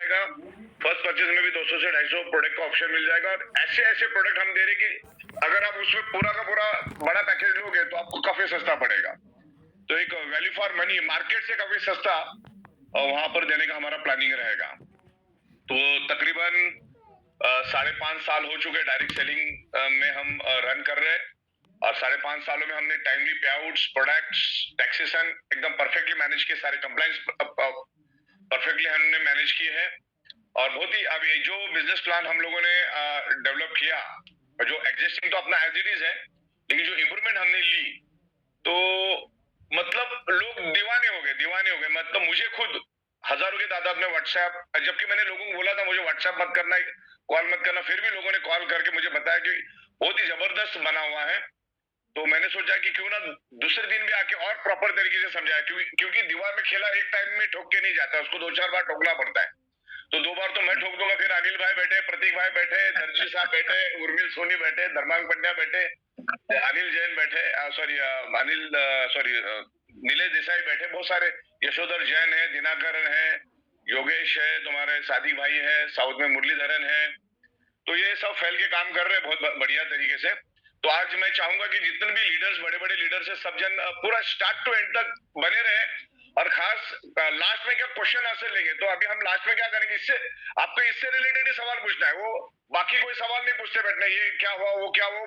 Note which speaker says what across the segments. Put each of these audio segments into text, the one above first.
Speaker 1: जाएगा, first purchase में भी 200 से 250 प्रोडक्ट का ऑप्शन मिल जाएगा। और ऐसे ऐसे प्रोडक्ट हम दे रहे कि अगर आप उसमें पूरा का पूरा बड़ा पैकेज लोगे तो आपको काफी सस्ता पड़ेगा। तो एक वैल्यू फॉर मनी मार्केट से काफी सस्ता वहां पर देने का हमारा प्लानिंग रहेगा। तो तकरीबन 5.5 साल हो चुके डायरेक्ट सेलिंग में हम रन कर रहे हैं, और 5.5 सालों में हमने टाइमली पे आउट्स, प्रोडक्ट्स, टैक्सेशन एकदम परफेक्टली मैनेज किए, सारे कंप्लायंस परफेक्टली हमने मैनेज किए हैं। और बहुत ही अब ये जो बिजनेस प्लान हम लोगों ने डेवलप किया, जो एग्जिस्टिंग तो अपना एज इट इज है, लेकिन जो इंप्रूवमेंट हमने ली, तो मतलब लोग दीवाने हो गए। मतलब मुझे खुद हजारों के तादाद में व्हाट्सएप, जबकि मैंने लोगों को बोला था मुझे व्हाट्सएप मत करना, कॉल मत करना, फिर भी लोगों ने कॉल करके मुझे बताया कि बहुत ही जबरदस्त बना हुआ है। तो मैंने सोचा कि क्यों ना दूसरे दिन भी आके और प्रॉपर तरीके से समझाया, क्योंकि दीवार में खेला एक टाइम में ठोक के नहीं जाता, उसको 2-4 बार ठोकना पड़ता है। तो 2 बार तो मैं ठोक दूंगा, फिर अनिल भाई बैठे, प्रतीक भाई बैठे, दर्शी साहब बैठे, उर्मिल सोनी बैठे, धर्मांग पंड्या बैठे, अनिल जैन बैठे, नीलेश देसाई बैठे, बहुत सारे, यशोधर जैन है, दिनाकरण है, योगेश है, तुम्हारे सादी भाई है, साउथ में मुरलीधरन है। तो ये सब फैल के काम कर रहे हैं बहुत बढ़िया तरीके से। तो आज मैं चाहूंगा कि जितने भी लीडर्स, बड़े बड़े लीडर्स है, सब जन पूरा स्टार्ट टू एंड तक बने रहे। और खास लास्ट में क्या क्वेश्चन आंसर लेंगे, तो अभी हम लास्ट में क्या करेंगे, आपको इससे रिलेटेड ही सवाल पूछना है, वो बाकी कोई सवाल नहीं पूछते बैठना, ये क्या हुआ, वो क्या हुआ,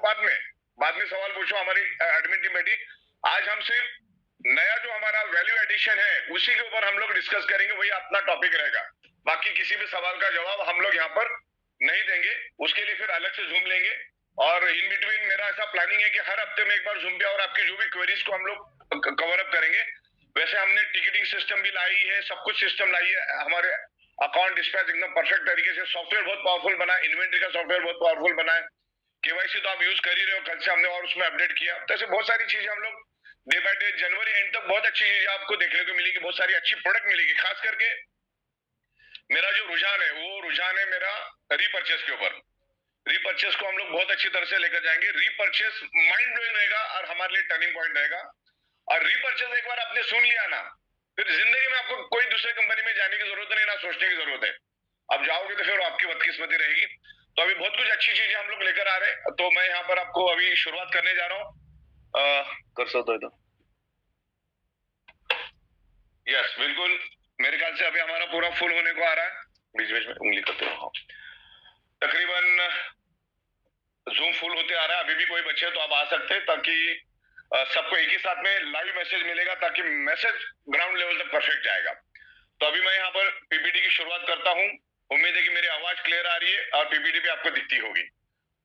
Speaker 1: बाद में सवाल पूछो, हमारी एडमिन टीम बैठी। आज हम सिर्फ नया जो हमारा वैल्यू एडिशन है उसी के ऊपर हम लोग डिस्कस करेंगे, वही अपना टॉपिक रहेगा। बाकी किसी भी सवाल का जवाब हम लोग यहाँ पर नहीं देंगे, उसके लिए फिर अलग से जूम लेंगे। और इन बिटवीन मेरा ऐसा प्लानिंग है कि हर हफ्ते में एक बार जूम पे और आपकी जो भी क्वेरीज को हम लोग कवर अप करेंगे। वैसे हमने टिकटिंग सिस्टम भी लाई है, सब कुछ सिस्टम लाई है, हमारे अकाउंट डिस्पैच एकदम परफेक्ट तरीके से, सॉफ्टवेयर बहुत पावरफुल बना है, इन्वेंट्री का सॉफ्टवेयर बहुत पावरफुल बना है, केवाईसी तो आप यूज कर ही रहे हो, कल से हमने और उसमें अपडेट किया। तो ऐसे बहुत सारी चीजें हम लोग day by day, January and तक बहुत अच्छी चीजें आपको देखने को मिलेगी, बहुत सारी अच्छी प्रोडक्ट मिलेगी। खास करके मेरा जो रुझान है, वो रुझान है मेरा रीपर्चेस के ऊपर। रीपर्चेस को हम लोग बहुत अच्छी तरह से लेकर जाएंगे। रीपर्चेस माइंड ब्लोइंग रहेगा और हमारे लिए टर्निंग पॉइंट रहेगा। और रीपर्चेस एक बार आपने सुन लिया ना, फिर जिंदगी में आपको कोई दूसरे कंपनी में जाने की जरूरत नहीं, ना सोचने की जरूरत है। अब जाओगे तो फिर आपकी बदकिस्मती रहेगी। तो अभी बहुत कुछ अच्छी चीजें हम लोग लेकर आ रहे हैं, तो मैं यहाँ पर आपको अभी शुरुआत करने जा रहा हूँ। कर सकते हो? यस, बिल्कुल। मेरे ख्याल से अभी हमारा पूरा फुल होने को आ रहा है, बीच बीच में उंगली करते रहो। तकरीबन जूम फुल होते आ रहा है, अभी भी कोई बचे तो आप आ सकते हैं, ताकि सबको एक ही साथ में लाइव मैसेज मिलेगा, ताकि मैसेज ग्राउंड लेवल तक परफेक्ट जाएगा। तो अभी मैं यहाँ पर पीपीटी की शुरुआत करता हूँ। उम्मीद है कि मेरी आवाज क्लियर आ रही है और पीपीटी भी आपको दिखती होगी।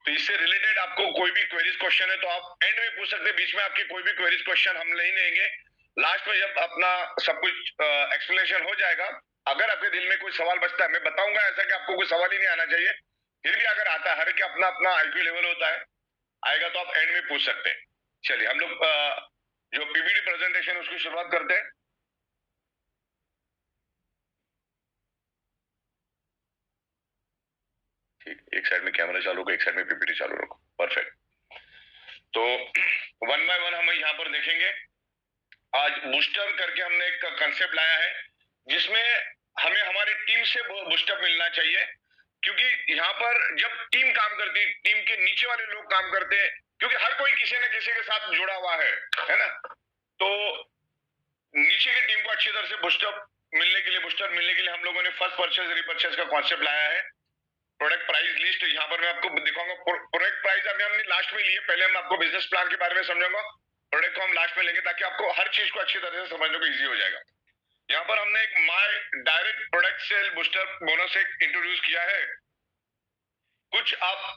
Speaker 1: तो इससे रिलेटेड आपको कोई भी क्वेरीज क्वेश्चन है तो आप एंड में पूछ सकते हैं, बीच में आपके कोई भी क्वेरीज क्वेश्चन हम नहीं लेंगे। लास्ट में जब अपना सब कुछ एक्सप्लेनेशन हो जाएगा, अगर आपके दिल में कोई सवाल बचता है, मैं बताऊंगा ऐसा कि आपको कोई सवाल ही नहीं आना चाहिए, फिर भी अगर आता है, हर के अपना अपना आईक्यू लेवल होता है, आएगा तो आप एंड में पूछ सकते हैं। चलिए हम लोग जो पीपीटी प्रेजेंटेशन उसकी शुरुआत करते हैं। ठीक, एक साइड में कैमरा चालू रखो, एक साइड में पीपीटी चालू रखो, परफेक्ट। तो वन बाय वन हम यहाँ पर देखेंगे। आज बूस्टर करके हमने एक कंसेप्ट लाया है, जिसमें हमें हमारी टीम से बूस्टअप मिलना चाहिए, क्योंकि यहाँ पर जब टीम काम करती है, टीम के नीचे वाले लोग काम करते हैं, क्योंकि हर कोई किसी न किसी के साथ जुड़ा हुआ है ना। तो नीचे की टीम को अच्छी तरह से बूस्टअप मिलने के लिए हम लोगों ने फर्स्ट परचेज रीपर्चेज का कॉन्सेप्ट लाया है। प्रोडक्ट प्राइस लिस्ट यहाँ पर मैं आपको दिखाऊंगा। प्रोडक्ट प्राइस अभी हमने लास्ट में लिए, पहले हम आपको बिजनेस प्लान के बारे में समझाऊंगा, प्रोडक्ट को हम लास्ट में लेंगे, ताकि आपको हर चीज को अच्छी तरह से समझने को इजी हो जाएगा। यहाँ पर हमने एक my direct product sale booster bonus एक इंट्रोड्यूस किया है। कुछ आप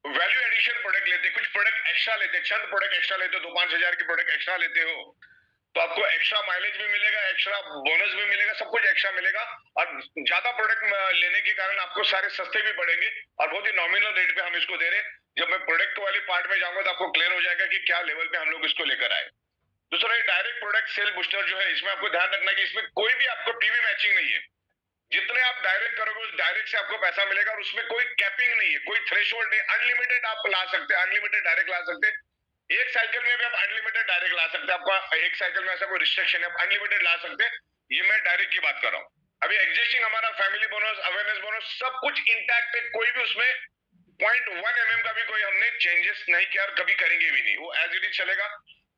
Speaker 1: वैल्यू एडिशन प्रोडक्ट लेते, कुछ प्रोडक्ट एक्स्ट्रा लेते, चंद प्रोडक्ट एक्स्ट्रा लेते हो, 2-5 हजार की प्रोडक्ट एक्स्ट्रा लेते हो, तो आपको एक्स्ट्रा माइलेज भी मिलेगा, एक्स्ट्रा बोनस भी मिलेगा, सब कुछ एक्स्ट्रा मिलेगा। और ज्यादा प्रोडक्ट लेने के कारण आपको सारे सस्ते भी पड़ेंगे, और बहुत ही नॉमिनल रेट पे हम इसको दे रहे हैं। जब मैं प्रोडक्ट वाले पार्ट में जाऊंगा तो आपको क्लियर हो जाएगा कि क्या लेवल पे हम लोग इसको लेकर आए। दूसरा, डायरेक्ट प्रोडक्ट सेल बूस्टर जो है, इसमें आपको ध्यान रखना कि इसमें कोई भी आपको पीवी मैचिंग नहीं है। जितने आप डायरेक्ट करोगे उस डायरेक्ट से आपको पैसा मिलेगा, और उसमें कोई कैपिंग नहीं है, कोई थ्रेशोल्ड नहीं, अनलिमिटेड आप ला सकते हैं, अनलिमिटेड डायरेक्ट ला सकते हैं। एक साइकिल में भी आप अनलिमिटेड डायरेक्ट ला सकते हैं, आपका एक साइकिल में ऐसा कोई रिस्ट्रिक्शन है, आप अनलिमिटेड ला सकते हैं। ये मैं डायरेक्ट की बात कर रहा हूँ। अभी एग्जिस्टिंग हमारा फैमिली बोनस, अवेयरनेस बोनस सब कुछ इंटैक्ट है, कोई भी उसमें 0.1 का भी कोई हमने चेंजेस नहीं किया और कभी करेंगे भी नहीं, वो एज इट इज चलेगा।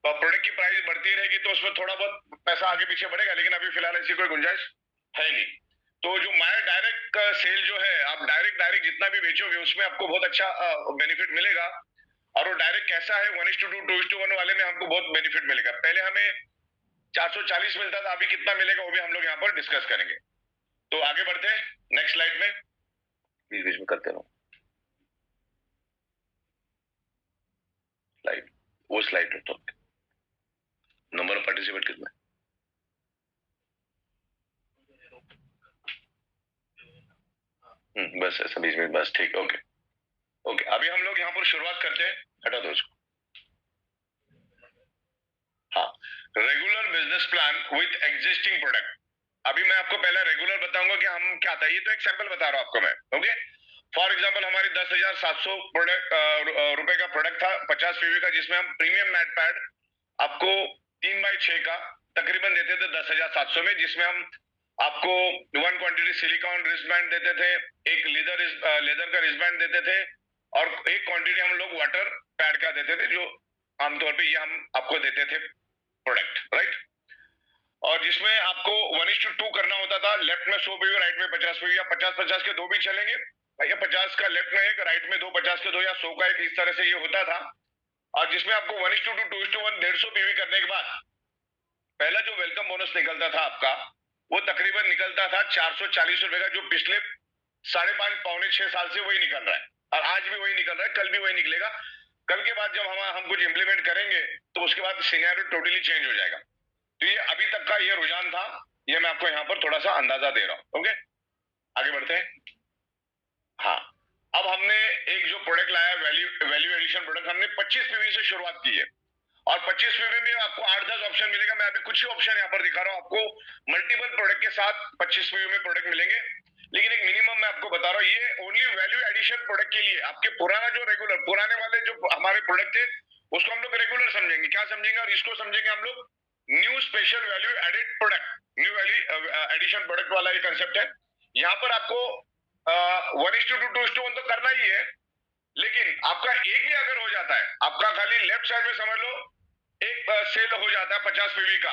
Speaker 1: प्रोडक्ट की प्राइस बढ़ती रहेगी तो उसमें थोड़ा बहुत पैसा आगे पीछे बढ़ेगा, लेकिन अभी फिलहाल ऐसी कोई गुंजाइश है नहीं। तो जो माया डायरेक्ट सेल जो है, आप डायरेक्ट जितना भी बेचोगे उसमें आपको बहुत अच्छा बेनिफिट मिलेगा। और वो डायरेक्ट कैसा है, 1:2, 2:1 वाले में हमको बहुत बेनिफिट मिलेगा। पहले हमें 440 मिलता था, अभी कितना मिलेगा वो भी हम लोग यहाँ पर डिस्कस करेंगे। तो आगे बढ़ते हैं नेक्स्ट स्लाइड में, बीच बीच में करते रहो स्लाइड, वो स्लाइड तो नंबर ऑफ पार्टिसिपेट कितना है? बस ऐसा बीच में, बस ठीक, ओके ओके। अभी हम लोग यहाँ पर शुरुआत करते हैं, हटा दो उसको। हाँ, regular business plan with existing product. अभी मैं आपको पहला रेगुलर बताऊंगा कि हम क्या था, ये तो एक सैंपल बता रहा हूं आपको मैं, ओके। फॉर एग्जांपल हमारी 10,700 प्रोडक्ट रुपए का प्रोडक्ट था 50 पीवी का, जिसमें हम प्रीमियम मैट पैड आपको 3x6 का तकरीबन देते थे 10,700 में, जिसमें हम आपको 1 क्वांटिटी सिलिकॉन रिस्टबैंड देते थे, एक लेदर का रिस्टबैंड देते थे, और एक क्वांटिटी हम लोग वाटर पैड का देते थे, जो आमतौर पे ये हम आपको देते थे प्रोडक्ट, राइट। और जिसमें आपको 1:2 करना होता था, लेफ्ट में 100 पीवी, राइट में 50 पीवी, या 50-50 के दो भी चलेंगे भैया, 50 का लेफ्ट में एक, राइट में दो, 50 के दो, या 100 का एक, इस तरह से ये होता था। और जिसमें आपको 1:2, 2:1 150 पीवी करने के बाद पहला जो वेलकम बोनस निकलता था आपका, वो तकरीबन निकलता था 440 रुपए का, जो पिछले 5.5 पौने 6 साल से वही निकल रहा है, और आज भी वही निकल रहा है, कल भी वही निकलेगा। कल के बाद जब हम कुछ इंप्लीमेंट करेंगे तो उसके बाद सिनेरियो टोटली चेंज हो जाएगा। तो ये अभी तक का ये रुझान था, ये मैं आपको यहाँ पर थोड़ा सा अंदाजा दे रहा हूं, ओके। आगे बढ़ते हैं। हाँ, अब हमने एक जो प्रोडक्ट लाया, वैल्यू एडिशन प्रोडक्ट, हमने 25 पीवी से शुरुआत की है, और 25 पीवी में आपको 8-10 ऑप्शन मिलेगा। मैं अभी कुछ ही ऑप्शन यहाँ पर दिखा रहा हूँ आपको, मल्टीपल प्रोडक्ट के साथ 25 पीवी में प्रोडक्ट मिलेंगे, लेकिन एक मिनिमम मैं आपको बता रहा हूँ, ये ओनली वैल्यू एडिशन प्रोडक्ट के लिए। आपके पुराना जो रेगुलर, पुराने वाले जो हमारे प्रोडक्ट थे उसको हम लोग रेगुलर समझेंगे, क्या समझेंगे, और इसको समझेंगे हम लोग new special value added product, new value addition product वाला ये कंसेप्ट है। यहाँ पर आपको 1:2, 2:1 तो करना ही है, लेकिन आपका एक भी अगर हो जाता है, आपका खाली लेफ्ट साइड में समझ लो एक सेल हो जाता है 50 पीवी का,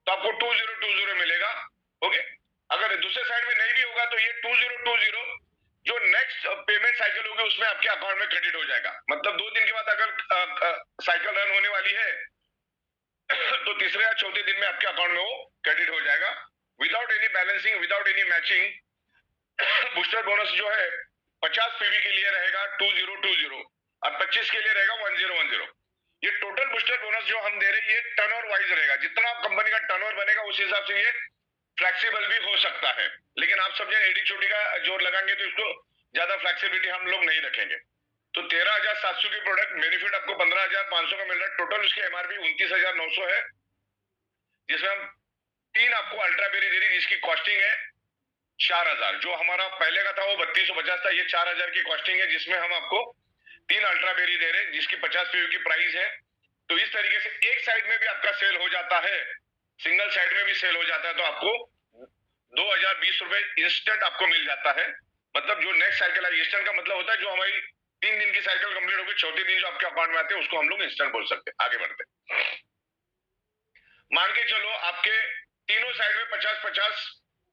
Speaker 1: तो आपको 2020 मिलेगा, ओके। अगर दूसरे साइड में नहीं भी होगा तो ये 2020 जो नेक्स्ट पेमेंट साइकिल होगी उसमें आपके अकाउंट में क्रेडिट हो जाएगा। मतलब 2 दिन के बाद अगर साइकिल रन होने वाली है तो तीसरे या चौथे दिन में आपके अकाउंट में वो क्रेडिट हो जाएगा, without any balancing, without any matching. Booster bonus जो है 50 पीवी के लिए रहेगा 2020, और 25 के लिए रहेगा 1010। ये टोटल बूस्टर बोनस जो हम दे रहे हैं ये टर्नओवर वाइज रहेगा, जितना कंपनी का टर्नओवर बनेगा उस हिसाब से ये फ्लेक्सिबल भी हो सकता है, लेकिन आप सब एडी छोटी का जोर लगाएंगे तो इसको ज्यादा फ्लेक्सिबिलिटी हम लोग नहीं रखेंगे। तो 13,700 की प्रोडक्ट, बेनिफिट आपको 15,500 का मिल रहा है, टोटल उसकी एमआरपी 29,900 है, जिसमें हम 3 आपको अल्ट्रा बेरी दे रही, जिसकी कॉस्टिंग है 4,000। जो हमारा पहले का था वो 3250 था, ये 4,000 की कॉस्टिंग है, जिसमें हम आपको 3 अल्ट्रा बेरी दे रहे हैं, जिसकी 50 पीवी की प्राइस है। तो इस तरीके से एक साइड में भी आपका सेल हो जाता है, सिंगल साइड में भी सेल हो जाता है, तो आपको 2,020 रुपए इंस्टेंट आपको मिल जाता है। मतलब जो नेक्स्ट साइकिल है, इंस्टेंट का मतलब होता है जो हमारी 3 दिन की साइकिल कंप्लीट होगी, चौथे दिन जो आपके अकाउंट में आते हैं उसको हम लोग इंस्टेंट बोल सकते हैं। आगे बढ़ते मान के चलो आपके तीनों साइड में 50-50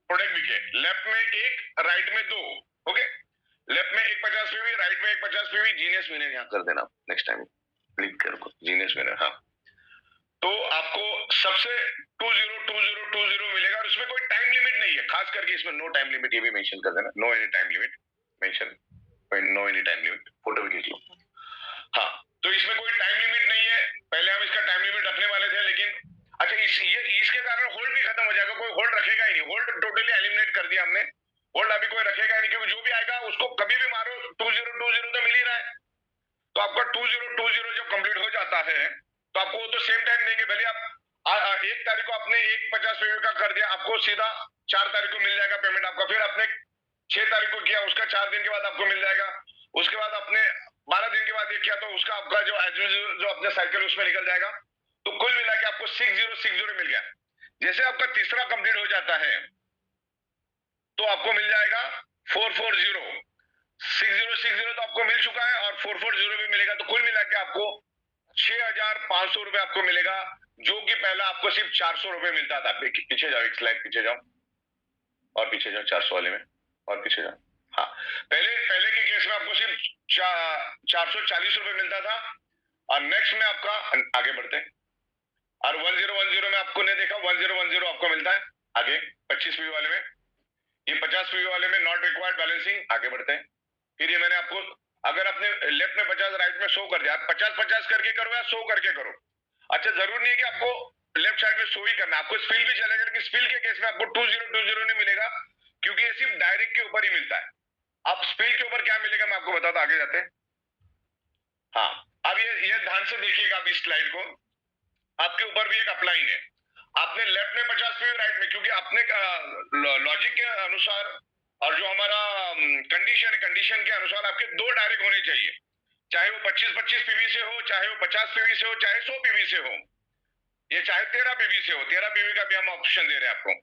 Speaker 1: प्रोडक्ट बिके, लेफ्ट में एक, राइट में 2, ओके। लेफ्ट में एक 50 पीवी, राइट में एक 50 पीवी, जीनियस विनर यहाँ कर देना नेक्स्ट टाइम, क्लिक करो जीनियस विनर। हाँ, तो आपको सबसे 2020 मिलेगा, और उसमें कोई टाइम लिमिट नहीं है, खास करके इसमें नो टाइम लिमिट, ये भी मेंशन कर देना, no any time limit mention, no any time limit, photo भी खींच लो। हाँ, तो इसमें कोई टाइम लिमिट नहीं है, पहले हम इसका टाइम लिमिट रखने वाले थे, लेकिन अच्छा इसके कारण होल्ड भी खत्म हो जाएगा, कोई होल्ड रखेगा ही नहीं, होल्ड टोटली एलिमिनेट कर दिया हमने, होल्ड अभी कोई रखेगा ही नहीं, क्योंकि जो भी आएगा उसको कभी भी मारो 2020 तो मिल ही रहा है। तो आपका 2020 जब कंप्लीट हो जाता है तो आपको वो तो सेम टाइम देंगे, भले आप 1 तारीख को आपने एक 50 पीवी का कर दिया, आपको सीधा 4 तारीख को मिल जाएगा पेमेंट आपका, फिर आपने 6 तारीख को किया, उसका 4 दिन के बाद आपको मिल जाएगा, उसके बाद आपने 12 दिन के बाद ये किया तो उसका आपका जो अपने साइकिल उसमें निकल जाएगा। तो कुल मिला के आपको 6060 मिल गया। जैसे आपका तीसरा कंप्लीट हो जाता है तो आपको मिल जाएगा 440। 6060 तो आपको मिल चुका है और 440 भी मिलेगा, तो कुल मिला के आपको 6,500 रुपए आपको मिलेगा, जो कि पहला आपको सिर्फ 400 रुपए मिलता था। पीछे जाओ, एक स्लाइड पीछे जाओ और पीछे जाओ 400 वाले में और पीछे जाओ। हाँ, पहले पहले के केस में आपको सिर्फ 440 रुपए मिलता था और नेक्स्ट में आपका आगे बढ़ते हैं और 1010 में आपको नहीं देखा, 1010 आपको मिलता है आगे 25 पीवी वाले में। ये 50 पीवी वाले में नॉट रिक्वायर्ड बैलेंसिंग, आगे बढ़ते हैं। फिर ये मैंने आपको, अगर आपने लेफ्ट में 50 राइट में 100 कर दिया, 50-50 करके करो या 100 करके करो। अच्छा, जरूर नहीं है कि आपको लेफ्ट साइड में 100 ही करना, आपको स्पिल भी चलेगा, लेकिन स्पिल के केस में आपको 2020 नहीं मिलेगा, क्योंकि ये सिर्फ डायरेक्ट के ऊपर ही मिलता है। अब स्पिल के ऊपर क्या मिलेगा मैं आपको बताता, आगे जाते हैं। हाँ, अब ये ध्यान से देखिएगा आप इस स्लाइड को, आपके ऊपर भी एक अपलाइन है। आपने लेफ्ट में 50 पीवी राइट में, क्योंकि अपने लॉजिक के अनुसार और जो हमारा कंडीशन है, कंडीशन के अनुसार आपके दो डायरेक्ट होने चाहिए, चाहे वो 25-25 पीवी से हो, चाहे वो 50 पीवी से हो, चाहे 100 पीवी से हो, ये चाहे 13 पीवी से हो। 13 पीवी का भी हम ऑप्शन दे रहे हैं आपको।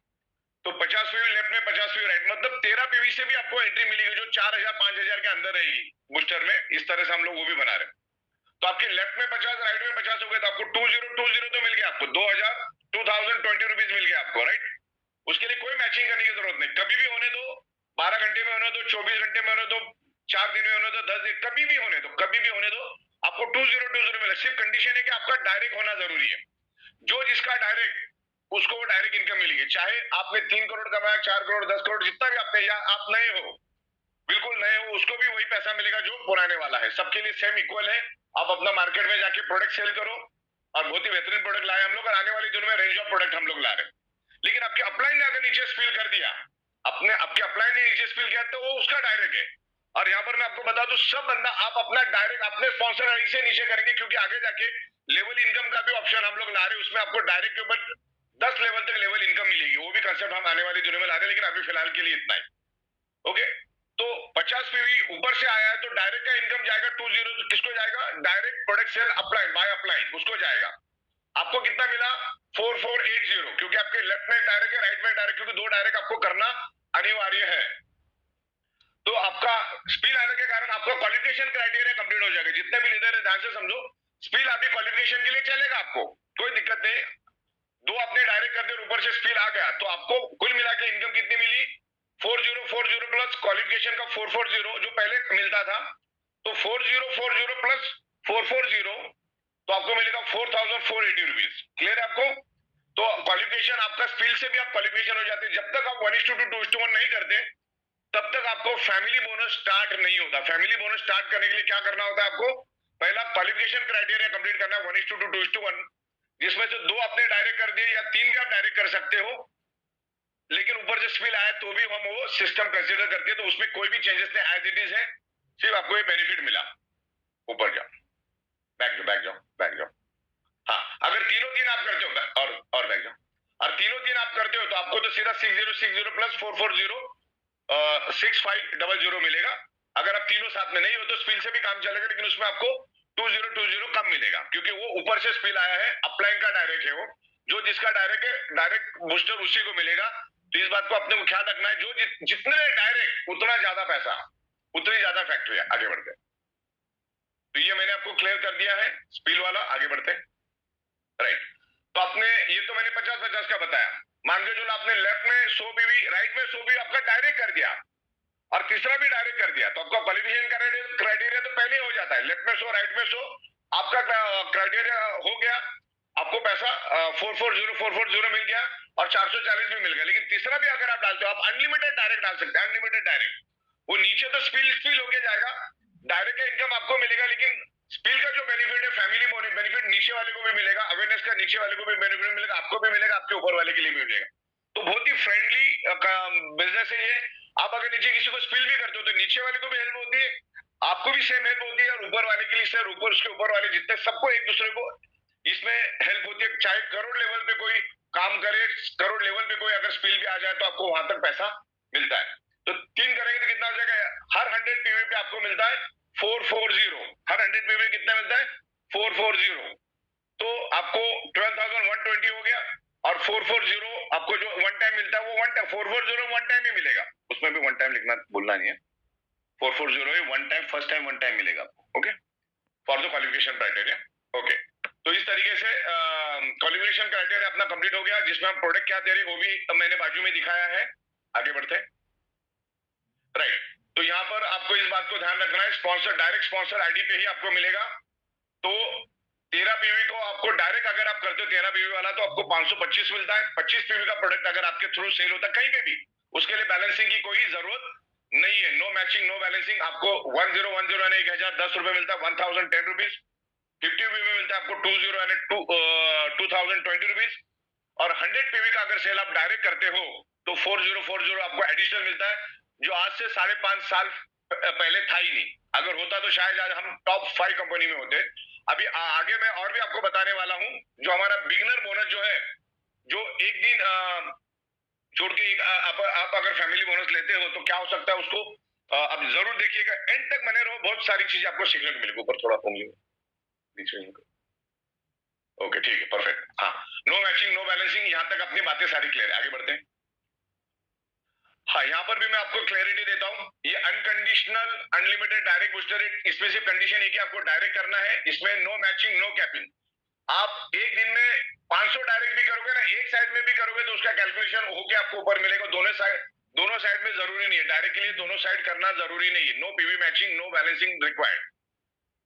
Speaker 1: तो 50 पीवी लेफ्ट में, 50 पीवी राइट, मतलब 13 पीवी से भी आपको एंट्री मिलेगी, जो 4,000-5,000 के अंदर रहेगी बूस्टर में। इस तरह से हम लोग वो भी बना रहे हैं। तो आपके लेफ्ट में 50 राइट में 50 हो गए, तो आपको 2020 तो मिल गया, आपको 2020 रुपीज मिल गया आपको, राइट। उसके लिए कोई मैचिंग करने की जरूरत नहीं, कभी भी होने दो, 12 घंटे में होने दो, 24 घंटे में होने दो, 4 दिन में होने दो, 10 दिन, कभी भी होने दो, कभी भी होने दो, आपको 2020 मिले। सिर्फ कंडीशन है कि आपका डायरेक्ट होना जरूरी है। जो जिसका डायरेक्ट, उसको वो डायरेक्ट इनकम मिलेगी, चाहे आपने 3 करोड़ कमाया, 4 करोड़, 10 करोड़, जितना भी आपने, या आप नए हो, बिल्कुल नए हो, उसको भी वही पैसा मिलेगा जो पुराने वाला है। सबके लिए सेम इक्वल है। आप अपना मार्केट में जाके प्रोडक्ट सेल करो, और बहुत ही बेहतरीन प्रोडक्ट लाए हम लोग, और आने वाले दिनों में रेंज ऑफ प्रोडक्ट हम लोग ला रहे हैं। लेकिन आपके अपलाइन ने अगर नीचे स्पिल कर दिया, आपके अपलाइन ने नीचे स्पिल किया, तो वो उसका डायरेक्ट है। और यहाँ पर मैं आपको बता दूं, सब बंदा आप अपना डायरेक्ट अपने स्पॉन्सर आईडी से नीचे करेंगे, क्योंकि आगे जाके लेवल इनकम का भी ऑप्शन हम लोग ला रहे हैं। उसमें आपको डायरेक्ट के ऊपर 10 लेवल तक लेवल इनकम मिलेगी। वो भी कंसेप्ट हम आने वाले दिनों में ला रहे हैं, लेकिन अभी फिलहाल के लिए इतना ही। ओके, तो 50 पीवी ऊपर से आया है, तो डायरेक्ट का इनकम जाएगा 20, किसको जाएगा? Direct product sale upline by upline, उसको जाएगा। आपको कितना मिला? 4480, क्योंकि आपके लेफ्ट में डायरेक्ट है, राइट में डायरेक्ट, क्योंकि दो डायरेक्ट आपको करना अनिवार्य है। तो आपका स्पिल आने के कारण आपका क्वालिफिकेशन क्राइटेरिया कंप्लीट हो जाएगा। जितने भी लीडर है ध्यान से समझो, स्पिल आपकी क्वालिफिकेशन के लिए चलेगा, आपको कोई दिक्कत नहीं। दो आपने डायरेक्ट कर दिया, ऊपर से स्पिल आ गया, तो आपको कुल मिला के इनकम कितनी मिली? 4040 प्लस क्वालिफिकेशन का 440 जो पहले मिलता था, तो 4040 प्लस 440, तो आपको मिलेगा 4,480 रुपीज। क्लियर है आपको? तो क्वालिफिकेशन आपका स्पिल से भी आप क्वालिफिकेशन हो जाते हैं। जब तक आप 1:2, 2:1 नहीं करते, तब तक आपको फैमिली बोनस स्टार्ट नहीं होता। फैमिली बोनस स्टार्ट करने के लिए क्या करना होता है आपको? पहला क्वालिफिकेशन क्राइटेरिया कंप्लीट करना है 1:2, 2:1, जिसमें से 2 आपने डायरेक्ट कर दिए या 3 भी आप डायरेक्ट कर सकते हो, लेकिन ऊपर से स्पिल आया तो भी हम वो सिस्टम कंसीडर करते हैं। तो उसमें कोई भी चेंजेस नहीं, एज इट इज है, सिर्फ आपको ये बेनिफिट मिला। ऊपर जाओ, बैक जाओ, बैक जाओ, बैक जाओ। हाँ, अगर तीनों तीन आप करते हो, और बैक जाओ, और तीनों तीन आप करते हो, तो आपको तो सीधा 6060 प्लस 440 6500 मिलेगा। अगर आप तीनों साथ में नहीं हो तो स्पिल से भी काम चलेगा, लेकिन उसमें आपको 2020 कम मिलेगा, क्योंकि वो ऊपर से स्पिल आया है, अपलाइन का डायरेक्ट है वो। जो जिसका डायरेक्ट है, डायरेक्ट बूस्टर उसी को मिलेगा। तो इस बात को अपने को ख्याल रखना है, जो जितने डायरेक्ट उतना ज्यादा पैसा, उतनी ज्यादा फैक्ट्री है। आगे बढ़ते, तो ये मैंने आपको क्लियर कर दिया है स्पिल वाला। आगे बढ़ते, राइट। तो आपने, ये तो मैंने 50-50 का बताया। मान के चलो आपने लेफ्ट में 100 पीवी, राइट में 100 पीवी आपका डायरेक्ट कर दिया, और तीसरा भी डायरेक्ट कर दिया, तो आपका क्वालिफिकेशन क्राइटेरिया तो पहले हो जाता है। लेफ्ट में 100, राइट में 100, आपका क्राइटेरिया हो गया। आपको पैसा 440 मिल गया, और 440 भी मिल गया। लेकिन तीसरा भी अगर आप डालते हो, आप अनलिमिटेड डायरेक्ट डाल सकते हैं, अनलिमिटेड डायरेक्ट। वो नीचे तो स्पिल होके जाएगा, डायरेक्ट का इनकम आपको मिलेगा, लेकिन स्पिल का जो बेनिफिट है, फैमिली बेनिफिट नीचे वाले को भी मिलेगा, अवेयरनेस का नीचे वाले को भी बेनिफिट मिलेगा, आपको भी मिलेगा, आपके ऊपर वाले के लिए भी मिलेगा। तो बहुत ही फ्रेंडली बिजनेस है ये। आप अगर नीचे किसी को स्पिल भी करते हो, तो नीचे वाले को भी हेल्प होती है, आपको भी सेम हेल्प होती है, और ऊपर वाले के लिए सर, ऊपर उसके ऊपर वाले जितने, सबको एक दूसरे को इसमें हेल्प होती है। चाहे करोड़ लेवल पे कोई काम करे, करोड़ लेवल पे कोई अगर स्पिल भी आ जाए, तो आपको वहां तक पैसा मिलता है। तो 3 करेंगे तो कितना हो जाएगा? हर 100 पीवी पे आपको मिलता है 440। हर 100 पीवी कितना मिलता है? 440। तो आपको 12,120 हो गया, और 440 आपको जो वन टाइम मिलता है वो वन टाइम 440 वन टाइम ही मिलेगा, उसमें भी वन टाइम लिखना भूलना नहीं है। 440 one time, first time one time मिलेगा आपको। Okay, for the qualification criteria. Okay, तो इस तरीके से क्वालिफिकेशन क्राइटेरिया अपना कंप्लीट हो गया, जिसमें हम प्रोडक्ट क्या दे रहे हैं वो भी मैंने बाजू में दिखाया है। आगे बढ़ते हैं। राइट, तो यहाँ पर आपको इस बात को ध्यान रखना है, स्पॉन्सर डायरेक्ट स्पॉन्सर आईडी पे ही आपको मिलेगा। तो 13 पीवी को आपको डायरेक्ट अगर आप करते हो 13 पीवी वाला तो आपको 525 मिलता है। 25 पीवी का प्रोडक्ट अगर आपके थ्रू सेल होता है कहीं पे भी, उसके लिए बैलेंसिंग की कोई जरूरत नहीं है। No matching, no balancing. आपको 1010 यानी 1010 रुपए मिलता है, 1010 रुपीज। 50 पीवी मिलता है आपको 20 यानी 2020 रुपीज। और 100 पीवी का अगर सेल आप डायरेक्ट करते हो तो 4040 आपको एडिशनल मिलता है, जो आज से 5.5 साल पहले था ही नहीं। अगर होता तो शायद आज हम टॉप 5 कंपनी में होते। अभी आगे मैं और भी आपको बताने वाला हूं, जो हमारा बिगनर बोनस जो है, जो एक दिन छोड़ के आप अगर फैमिली बोनस लेते हो तो क्या हो सकता है उसको अब जरूर देखिएगा, एंड तक बने रहो, बहुत सारी चीजें आपको सीखने को मिलेगी। ऊपर थोड़ा ओके, ठीक है, परफेक्ट। हाँ, नो मैचिंग, नो बैलेंसिंग, यहां तक अपनी बातें सारी क्लियर है। आगे बढ़ते हैं। हाँ, यहाँ पर भी मैं आपको क्लैरिटी देता हूँ, ये unconditional unlimited direct booster rate, इसमें सिर्फ कंडीशन है कि आपको डायरेक्ट करना है, इसमें नो मैचिंग, नो कैपिंग। आप एक दिन में 500 डायरेक्ट भी करोगे ना, एक साइड में भी करोगे तो उसका कैलकुलेशन होके आपको ऊपर मिलेगा। दोनों साइड में जरूरी नहीं है, डायरेक्ट के लिए दोनों साइड करना जरूरी नहीं है। No PV matching, no balancing required.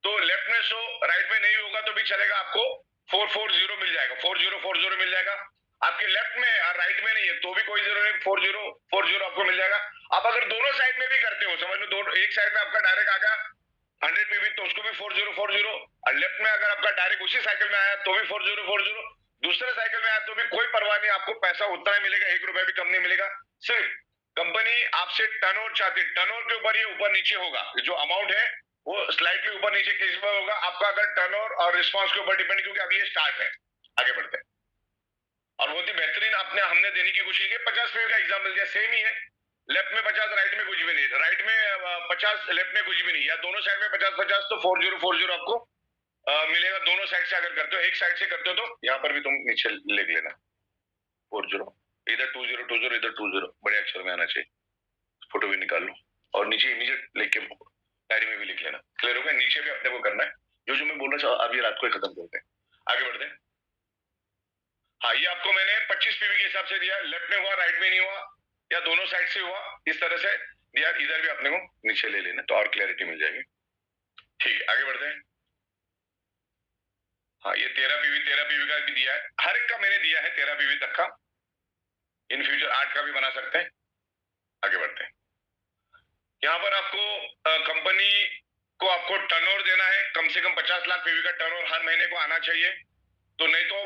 Speaker 1: तो लेफ्ट में सो राइट में नहीं होगा तो भी चलेगा, आपको 440 मिल जाएगा, 4040 मिल जाएगा। आपके लेफ्ट में और राइट में नहीं है तो भी कोई जरूरत नहीं, 4040 आपको मिल जाएगा। आप अगर दोनों साइड में भी करते हो, समझ लो दोनों, एक साइड में आपका डायरेक्ट आ गया 100 पीवी तो उसको भी 4040, और लेफ्ट में अगर आपका डायरेक्ट उसी साइकिल में आया तो भी 4040, दूसरे साइकिल में आया तो भी कोई परवाह नहीं, आपको पैसा उतना ही मिलेगा, 1 रुपया भी कम नहीं मिलेगा। सिर्फ कंपनी आपसे टर्नओवर चाहती है, टर्नओवर के ऊपर ये ऊपर नीचे होगा, जो अमाउंट है वो स्लाइटली ऊपर नीचे किस पर होगा आपका, अगर टर्नओवर और रिस्पांस के ऊपर डिपेंड, क्योंकि अभी ये स्टार्ट है। आगे बढ़ते हैं। और बहुत ही बेहतरीन हमने देने की कोशिश की। 50 पीवी का एग्जाम्पल दिया, सेम ही है, लेफ्ट में 50, राइट में कुछ भी नहीं, राइट में 50, लेफ्ट में कुछ भी नहीं, या दोनों साइड में 50-50 तो 4040 आपको मिलेगा दोनों साइड से। अगर करते हो एक साइड से करते हो तो यहाँ पर भी तुम नीचे लिख लेना 40, इधर 2020, इधर 20, बड़े अक्षर में आना चाहिए। फोटो भी निकाल लो और नीचे इमीडिएट लिख के डायरी में भी लिख लेना। क्लियर हो गया? नीचे भी अपने को करना है, जो मैं बोलना चाहूँ अभी रात को ही खत्म करते हैं। आगे बढ़ते हैं। हाँ, ये आपको मैंने 25 पीवी के हिसाब से दिया, लेफ्ट में हुआ, राइट में नहीं हुआ, या दोनों साइड से हुआ, इस तरह से दिया। इधर भी अपने को नीचे ले लेना तो और क्लैरिटी मिल जाएगी। ठीक है, आगे बढ़ते हैं। हाँ, ये 13 पीवी का भी दिया है, हर एक का मैंने दिया है 13 पीवी तक का। इन फ्यूचर 8 का भी बना सकते हैं। आगे बढ़ते हैं। यहाँ पर आपको कंपनी को आपको टर्नओवर देना है, कम से कम 50 लाख पीवी का टर्नओवर हर महीने को आना चाहिए। तो नहीं तो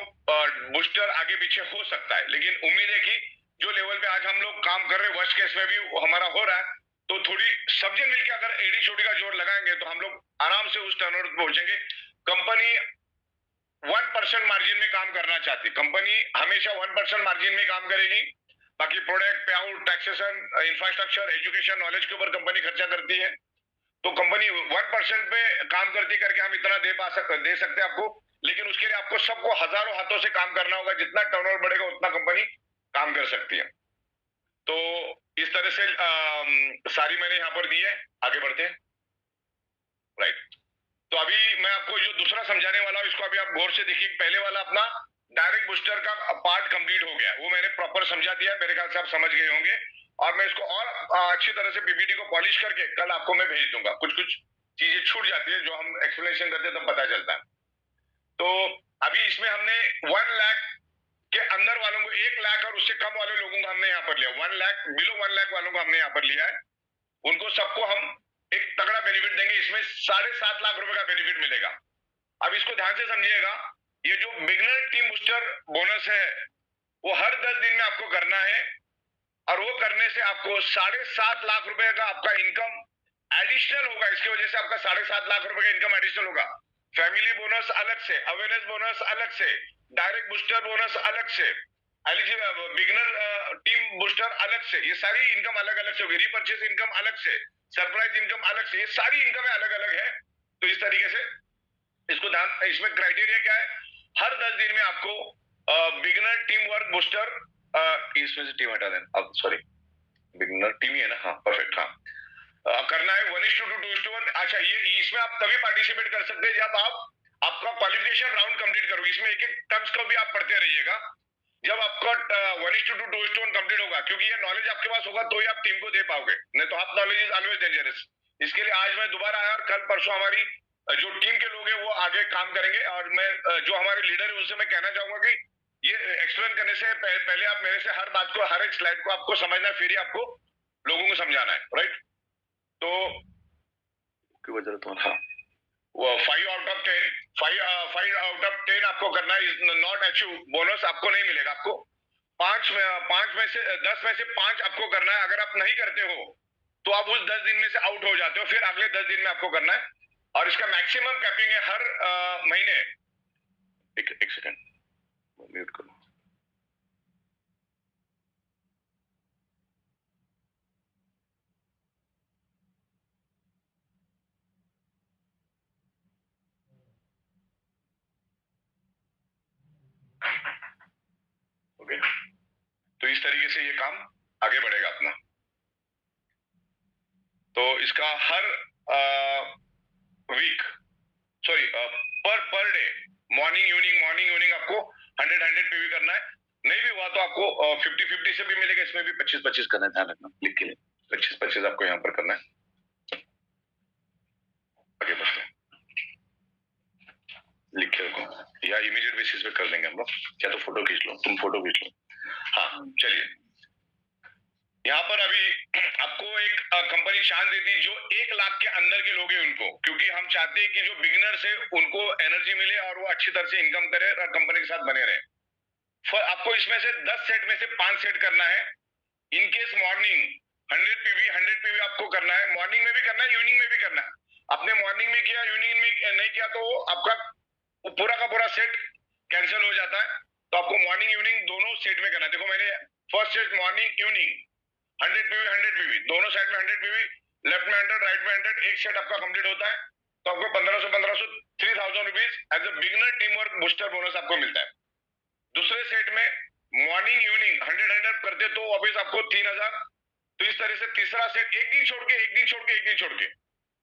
Speaker 1: बूस्टर आगे पीछे हो सकता है, लेकिन उम्मीद है कि जो लेवल पे आज हम लोग काम कर रहे हैं, वर्स्ट केस में भी हमारा हो रहा है, तो थोड़ी सब जन मिलकर अगर एडी छोटी का जोर लगाएंगे तो हम लोग आराम से उस टर्नओवर पे पहुंचेंगे। कंपनी 1% मार्जिन में काम करना चाहती, कंपनी हमेशा 1% मार्जिन में काम करेगी। बाकी प्रोडक्ट, पे out, taxation, infrastructure, education, knowledge के ऊपर कंपनी खर्चा करती है। तो कंपनी 1% पे काम करती करके हम इतना दे सकते हैं आपको, लेकिन उसके लिए आपको सबको हजारों हाथों से काम करना होगा। जितना टर्नओवर बढ़ेगा उतना कंपनी काम कर सकती है। तो इस तरह से सारी मैंने यहां पर दी है। आगे बढ़ते हैं। राइट, तो अभी मैं आपको जो दूसरा समझाने वाला हूं, इसको अभी आप गौर से देखिए। पहले वाला अपना डायरेक्ट बूस्टर का पार्ट कंप्लीट हो गया, वो मैंने प्रॉपर समझा दिया, मेरे ख्याल से आप समझ गए होंगे। और मैं इसको और अच्छी तरह से पीपीटी को पॉलिश करके कल आपको मैं भेज दूंगा। कुछ चीजें छूट जाती है, जो हम एक्सप्लेनेशन करते हैं तब पता चलता है। तो अभी इसमें हमने 1 लाख के अंदर वालों को, 1 लाख और उससे कम वाले लोगों को हमने यहाँ पर लिया, 1 लाख, बिलो 1 लाख वालों को हमने यहाँ पर लिया है। उनको सबको हम एक तगड़ा बेनिफिट देंगे, इसमें 7.5 लाख रुपए का बेनिफिट मिलेगा। अब इसको ध्यान से समझिएगा, ये जो बिगनर टीम बूस्टर बोनस है वो हर 10 दिन में आपको करना है, और वो करने से आपको 7.5 लाख रुपए का आपका इनकम एडिशनल होगा। इसकी वजह से आपका 7.5 लाख रुपए का इनकम एडिशनल होगा। फैमिली बोनस अलग से, अवेयरनेस बोनस अलग से, डायरेक्ट बूस्टर बोनस अलग से, एलिजिबल बिगनर टीम बूस्टर अलग से, ये सारी इनकम अलग अलग से होगी। रीपरचेज इनकम अलग से, सरप्राइज इनकम अलग से, ये सारी इनकम अलग अलग है। तो इस तरीके से इसको ध्यान, इसमें क्राइटेरिया क्या है, हर 10 दिन में आपको बिगनर टीम वर्क बूस्टर इसमें से टीम हटा देना अब, सॉरी बिगनर टीम ही है ना, हाँ परफेक्ट, हाँ करना है 1:2 2:1। अच्छा, ये इसमें आप तभी पार्टिसिपेट कर सकते हैं जब आप आपका क्वालिफिकेशन राउंड कंप्लीट करोगे। इसमें एक एक टर्म्स को भी आप पढ़ते रहिएगा। जब आपका 1:2 2:1 कंप्लीट होगा, क्योंकि ये नॉलेज आपके पास होगा तो ही आप टीम को दे पाओगे, नहीं तो half knowledge is always dangerous. इसके लिए आज मैं दोबारा आया और कल परसों हमारी जो टीम के लोग हैं वो आगे काम करेंगे, और मैं जो हमारे लीडर है उनसे मैं कहना चाहूंगा कि ये एक्सप्लेन करने से पहले आप मेरे से हर बात को, हर एक स्लाइड को आपको समझना, फिर ही आपको लोगों को समझाना है, राइट। तो हाँ, वो 5 आउट ऑफ 10 आपको करना है, इज नॉट अचीव, बोनस आपको नहीं मिलेगा। आपको 5 में से 10 में से 5 आपको करना है। अगर आप नहीं करते हो तो आप उस 10 दिन में से आउट हो जाते हो, फिर अगले 10 दिन में आपको करना है, और इसका मैक्सिमम कैपिंग है हर महीने। एक सेकंड म्यूट करो। ओके, तो इस तरीके से ये काम आगे बढ़ेगा अपना। तो इसका हर week, sorry per day, morning evening आपको 100 पीवी करना है। नहीं भी हुआ तो आपको 50-50 से भी मिलेगा, इसमें भी 25-25 करना है, ध्यान रखना, लिख के लिए 25-25 आपको यहाँ पर करना है। आगे बढ़ते हैं, लिख के रखो, या इमीडिएट बेसिस पे कर देंगे हम लोग, या तो फोटो खींच लो, तुम फोटो खींच लो। हाँ चलिए, यहाँ पर अभी आपको एक कंपनी चांस देती है जो 1 लाख के अंदर के लोग हैं उनको, क्योंकि हम चाहते हैं कि जो बिगिनर्स है उनको एनर्जी मिले और वो अच्छी तरह से इनकम करे और कंपनी के साथ बने रहे। आपको इसमें से 10 सेट में से 5 सेट करना है। इनकेस मॉर्निंग 100 पीवी आपको करना है, मॉर्निंग में भी करना है, इवनिंग में भी करना है। आपने मॉर्निंग में किया, इवनिंग में नहीं किया तो आपका पूरा का पूरा सेट कैंसिल हो जाता है। तो आपको मॉर्निंग इवनिंग दोनों सेट में करना है। देखो मैंने first set morning evening 100 PV दोनों साइड में 100 पीवी, लेफ्ट में 100 राइट में 100, एक सेट आपका कंप्लीट होता है तो आपको 1500 3000 rupees as a beginner team work booster bonus आपको मिलता है। दूसरे सेट में मॉर्निंग इवनिंग 100 करते तो वापिस आपको 3000। तो इस तरह से तीसरा सेट एक दिन छोड़ के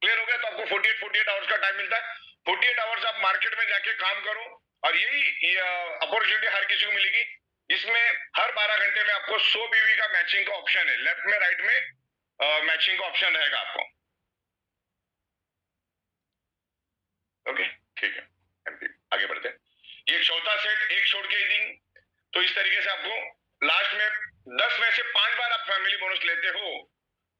Speaker 1: क्लियर हो गया, तो आपको 48 आवर्स का टाइम मिलता है। 48 आवर्स आप मार्केट में जाके काम करो, और यही अपॉर्चुनिटी हर किसी को मिलेगी। इसमें हर 12 घंटे में आपको 100 पीवी का मैचिंग का ऑप्शन है, लेफ्ट में राइट में मैचिंग का ऑप्शन रहेगा आपको। ओके ठीक है, आगे बढ़ते हैं। ये चौथा सेट एक छोड़ के दिन, तो इस तरीके से आपको लास्ट में 10 में से 5 बार आप फैमिली बोनस लेते हो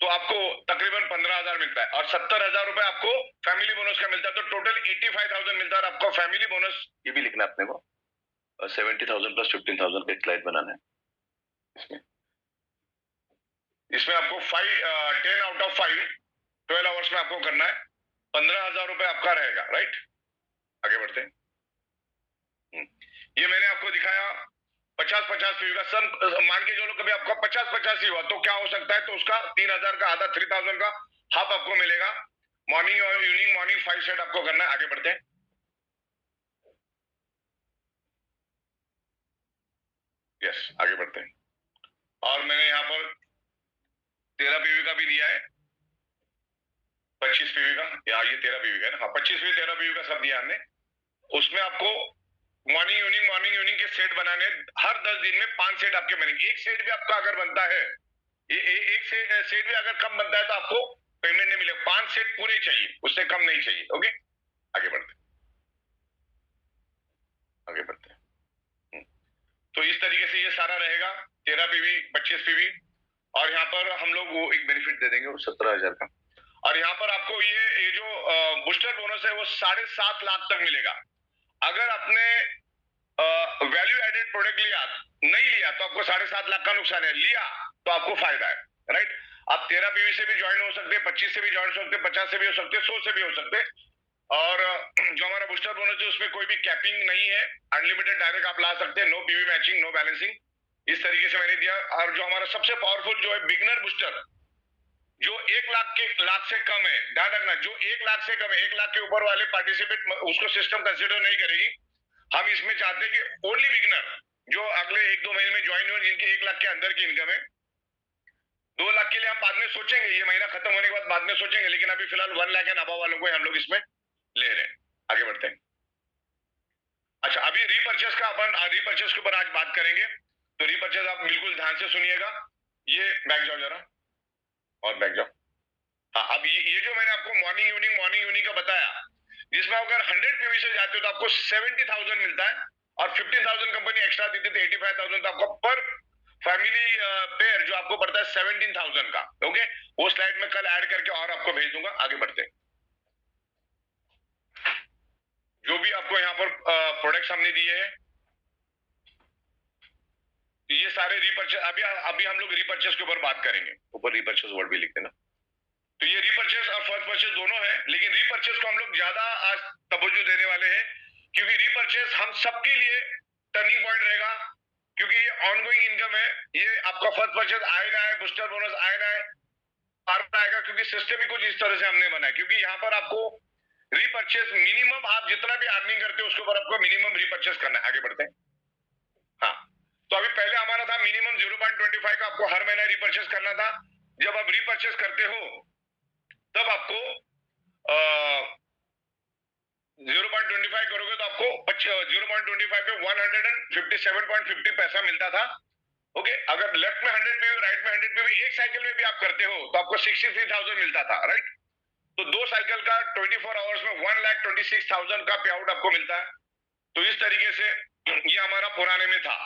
Speaker 1: तो आपको तकरीबन 15,000 मिलता है, और 70,000 रुपए आपको फैमिली बोनस का मिलता है। तो टोटल 85,000 मिलता है, और आपको फैमिली बोनस ये भी लिखना है अपने को, 70,000 प्लस 15,000 का एक स्लाइड बनाना है। इसमें आपको 10 आउट ऑफ 5 12 आवर्स में आपको करना है, 15,000 रुपए आपका रहेगा, राइट। आगे बढ़ते हैं। ये मैंने आपको दिखाया 50-50 पीवी का। सब मान के चलो कभी आपका 50-50 ही हुआ तो क्या हो सकता है, तो उसका 3,000 का आधा 3,000 का हाफ आपको मिलेगा। मॉर्निंग और इवनिंग, मॉर्निंग 5 सेट आपको करना है। आगे बढ़ते हैं। यस, आगे बढ़ते हैं। और मैंने यहाँ पर 13 पीवी का भी दिया है, 25 पीवी का, या ये 13 पीवी का है ना, हाँ 25 पीवी 13 पीवी का सब दिया हमने। उसमें आपको मॉर्निंग इवनिंग के सेट बनाने, हर 10 दिन में 5 सेट आपके बनेंगे। एक सेट भी आपका अगर बनता है, एक सेट भी अगर कम बनता है तो आपको पेमेंट नहीं मिलेगा। 5 सेट पूरे चाहिए, उससे कम नहीं चाहिए। ओके, आगे बढ़ते हैं। तो इस तरीके से ये सारा रहेगा, 13 पीवी 25 पीवी, और यहाँ पर हम लोग वो एक बेनिफिट दे देंगे वो 17,000 का। और यहाँ पर आपको ये जो बूस्टर बोनस है वो 7.5 लाख तक मिलेगा। अगर आपने वैल्यू एडेड प्रोडक्ट नहीं लिया तो आपको 7.5 लाख का नुकसान है, लिया तो आपको फायदा है, राइट। आप 13 पीवी से भी ज्वाइन हो सकते, 25 से भी ज्वाइन हो सकते, 50 से भी हो सकते, 100 से भी हो सकते। और जो हमारा बूस्टर बोनस है उसमें कोई भी कैपिंग नहीं है, अनलिमिटेड डायरेक्ट आप ला सकते हैं, no PV matching, no balancing. इस तरीके से मैंने दिया। और जो हमारा सबसे पावरफुल जो है बिगिनर बूस्टर, जो 1 लाख से कम है, ध्यान रखना, जो 1 लाख से कम है, 1 लाख के ऊपर वाले पार्टिसिपेट उसको सिस्टम कंसिडर नहीं करेगी। हम इसमें चाहते हैं कि ओनली बिगिनर जो अगले 1-2 महीने में ज्वाइन हुए, जिनके 1 लाख के अंदर की इनकम है, 2 लाख के लिए हम बाद में सोचेंगे, ये महीना खत्म होने के बाद बाद में सोचेंगे, लेकिन अभी फिलहाल 1 लाख एंड अबव वालों को हम लोग इसमें ले रहे हैं। आगे बढ़ते हैं। अच्छा, अभी रीपर्चेस का अपन रीपर्चेस के ऊपर आज बात करेंगे, तो रीपर्चेस आप बिल्कुल ध्यान से सुनिएगा। ये बैक जाओ जरा, और बैक जाओ। हाँ, अब ये जो मैंने आपको मॉर्निंग इवनिंग का बताया, जिसमें अगर 100 पीवी से जाते हो तो आपको 70,000 मिलता है, और 15,000 कंपनी एक्स्ट्रा देती है तो 85,000, तो आपको पर फैमिली पेयर जो आपको पड़ता है 17,000 का। ओके, वो स्लाइड में कल ऐड करके और आपको भेज दूंगा। आगे बढ़ते हैं। जो भी आपको यहाँ पर प्रोडक्ट्स हमने दिए हैं, ये सारे रीपर्चेस, अभी हम लोग रीपर्चेस के ऊपर बात करेंगे। ऊपर रीपर्चेस वर्ड भी लिख देना। तो ये रीपर्चेस और फर्स्ट परचेस दोनों है, लेकिन रीपर्चेस को हम लोग ज्यादा आज तवज्जो देने वाले हैं, क्योंकि रीपर्चेस हम सबके लिए टर्निंग पॉइंट रहेगा, क्योंकि ये ऑनगोइंग इनकम है। ये आपका फर्स्ट परचेस आए ना आए, बूस्टर बोनस आए ना आए, आएगा, क्योंकि सिस्टम ही कुछ इस तरह से हमने बनाया। क्योंकि यहाँ पर आपको रीपर्चेस मिनिमम, आप जितना भी अर्निंग करते हो उसके ऊपर आपको मिनिमम रीपर्चेस करना है। आगे बढ़ते हैं। हाँ, तो अभी पहले हमारा था मिनिमम 0.25 का आपको हर महीना रीपर्चेस करना था। जब आप रीपर्चेस करते हो तब आपको 0.25 करोगे तो आपको 0.25 पे 157.50 पैसा मिलता था। ओके, अगर लेफ्ट में 100 पीवी, राइट में 100 पीवी, एक साइकिल में भी आप करते हो तो आपको 63,000 मिलता था, राइट। तो 2 साइकिल का 24 आवर्स में 1,26,000 का पे आउट आपको मिलता है। तो इस तरीके से ये हमारा पुराने में था,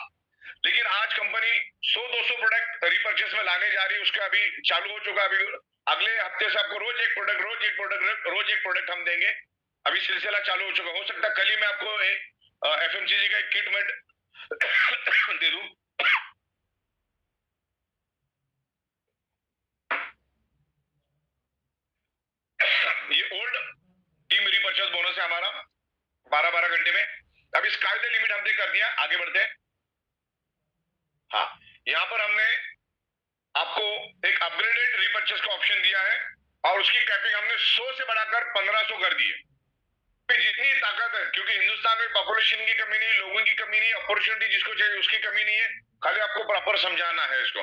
Speaker 1: लेकिन आज कंपनी 100-200 प्रोडक्ट रीपर्चेस में लाने जा रही है। उसका अभी चालू हो चुका। अभी अगले हफ्ते से आपको रोज एक प्रोडक्ट हम देंगे। अभी सिलसिला चालू हो चुका। हो सकता है कल ही मैं आपको एफएमसीजी का एक किट में दे दूं। ये ओल्ड टीम रीपर्चेस बोनस है हमारा, 12-12 घंटे में। अभी स्काई द लिमिट हमने कर दिया। आगे बढ़ते हैं। हाँ, यहां पर हमने आपको एक अपग्रेडेड रीपर्चेस का ऑप्शन दिया है, और उसकी कैपिंग हमने 100 से बढ़ाकर 1500 कर दी है। जितनी ताकत है, क्योंकि हिंदुस्तान में पॉपुलेशन की कमी नहीं, लोगों की कमी नहीं, अपॉर्चुनिटी जिसको चाहिए उसकी कमी नहीं है, खाली आपको प्रॉपर समझाना है इसको।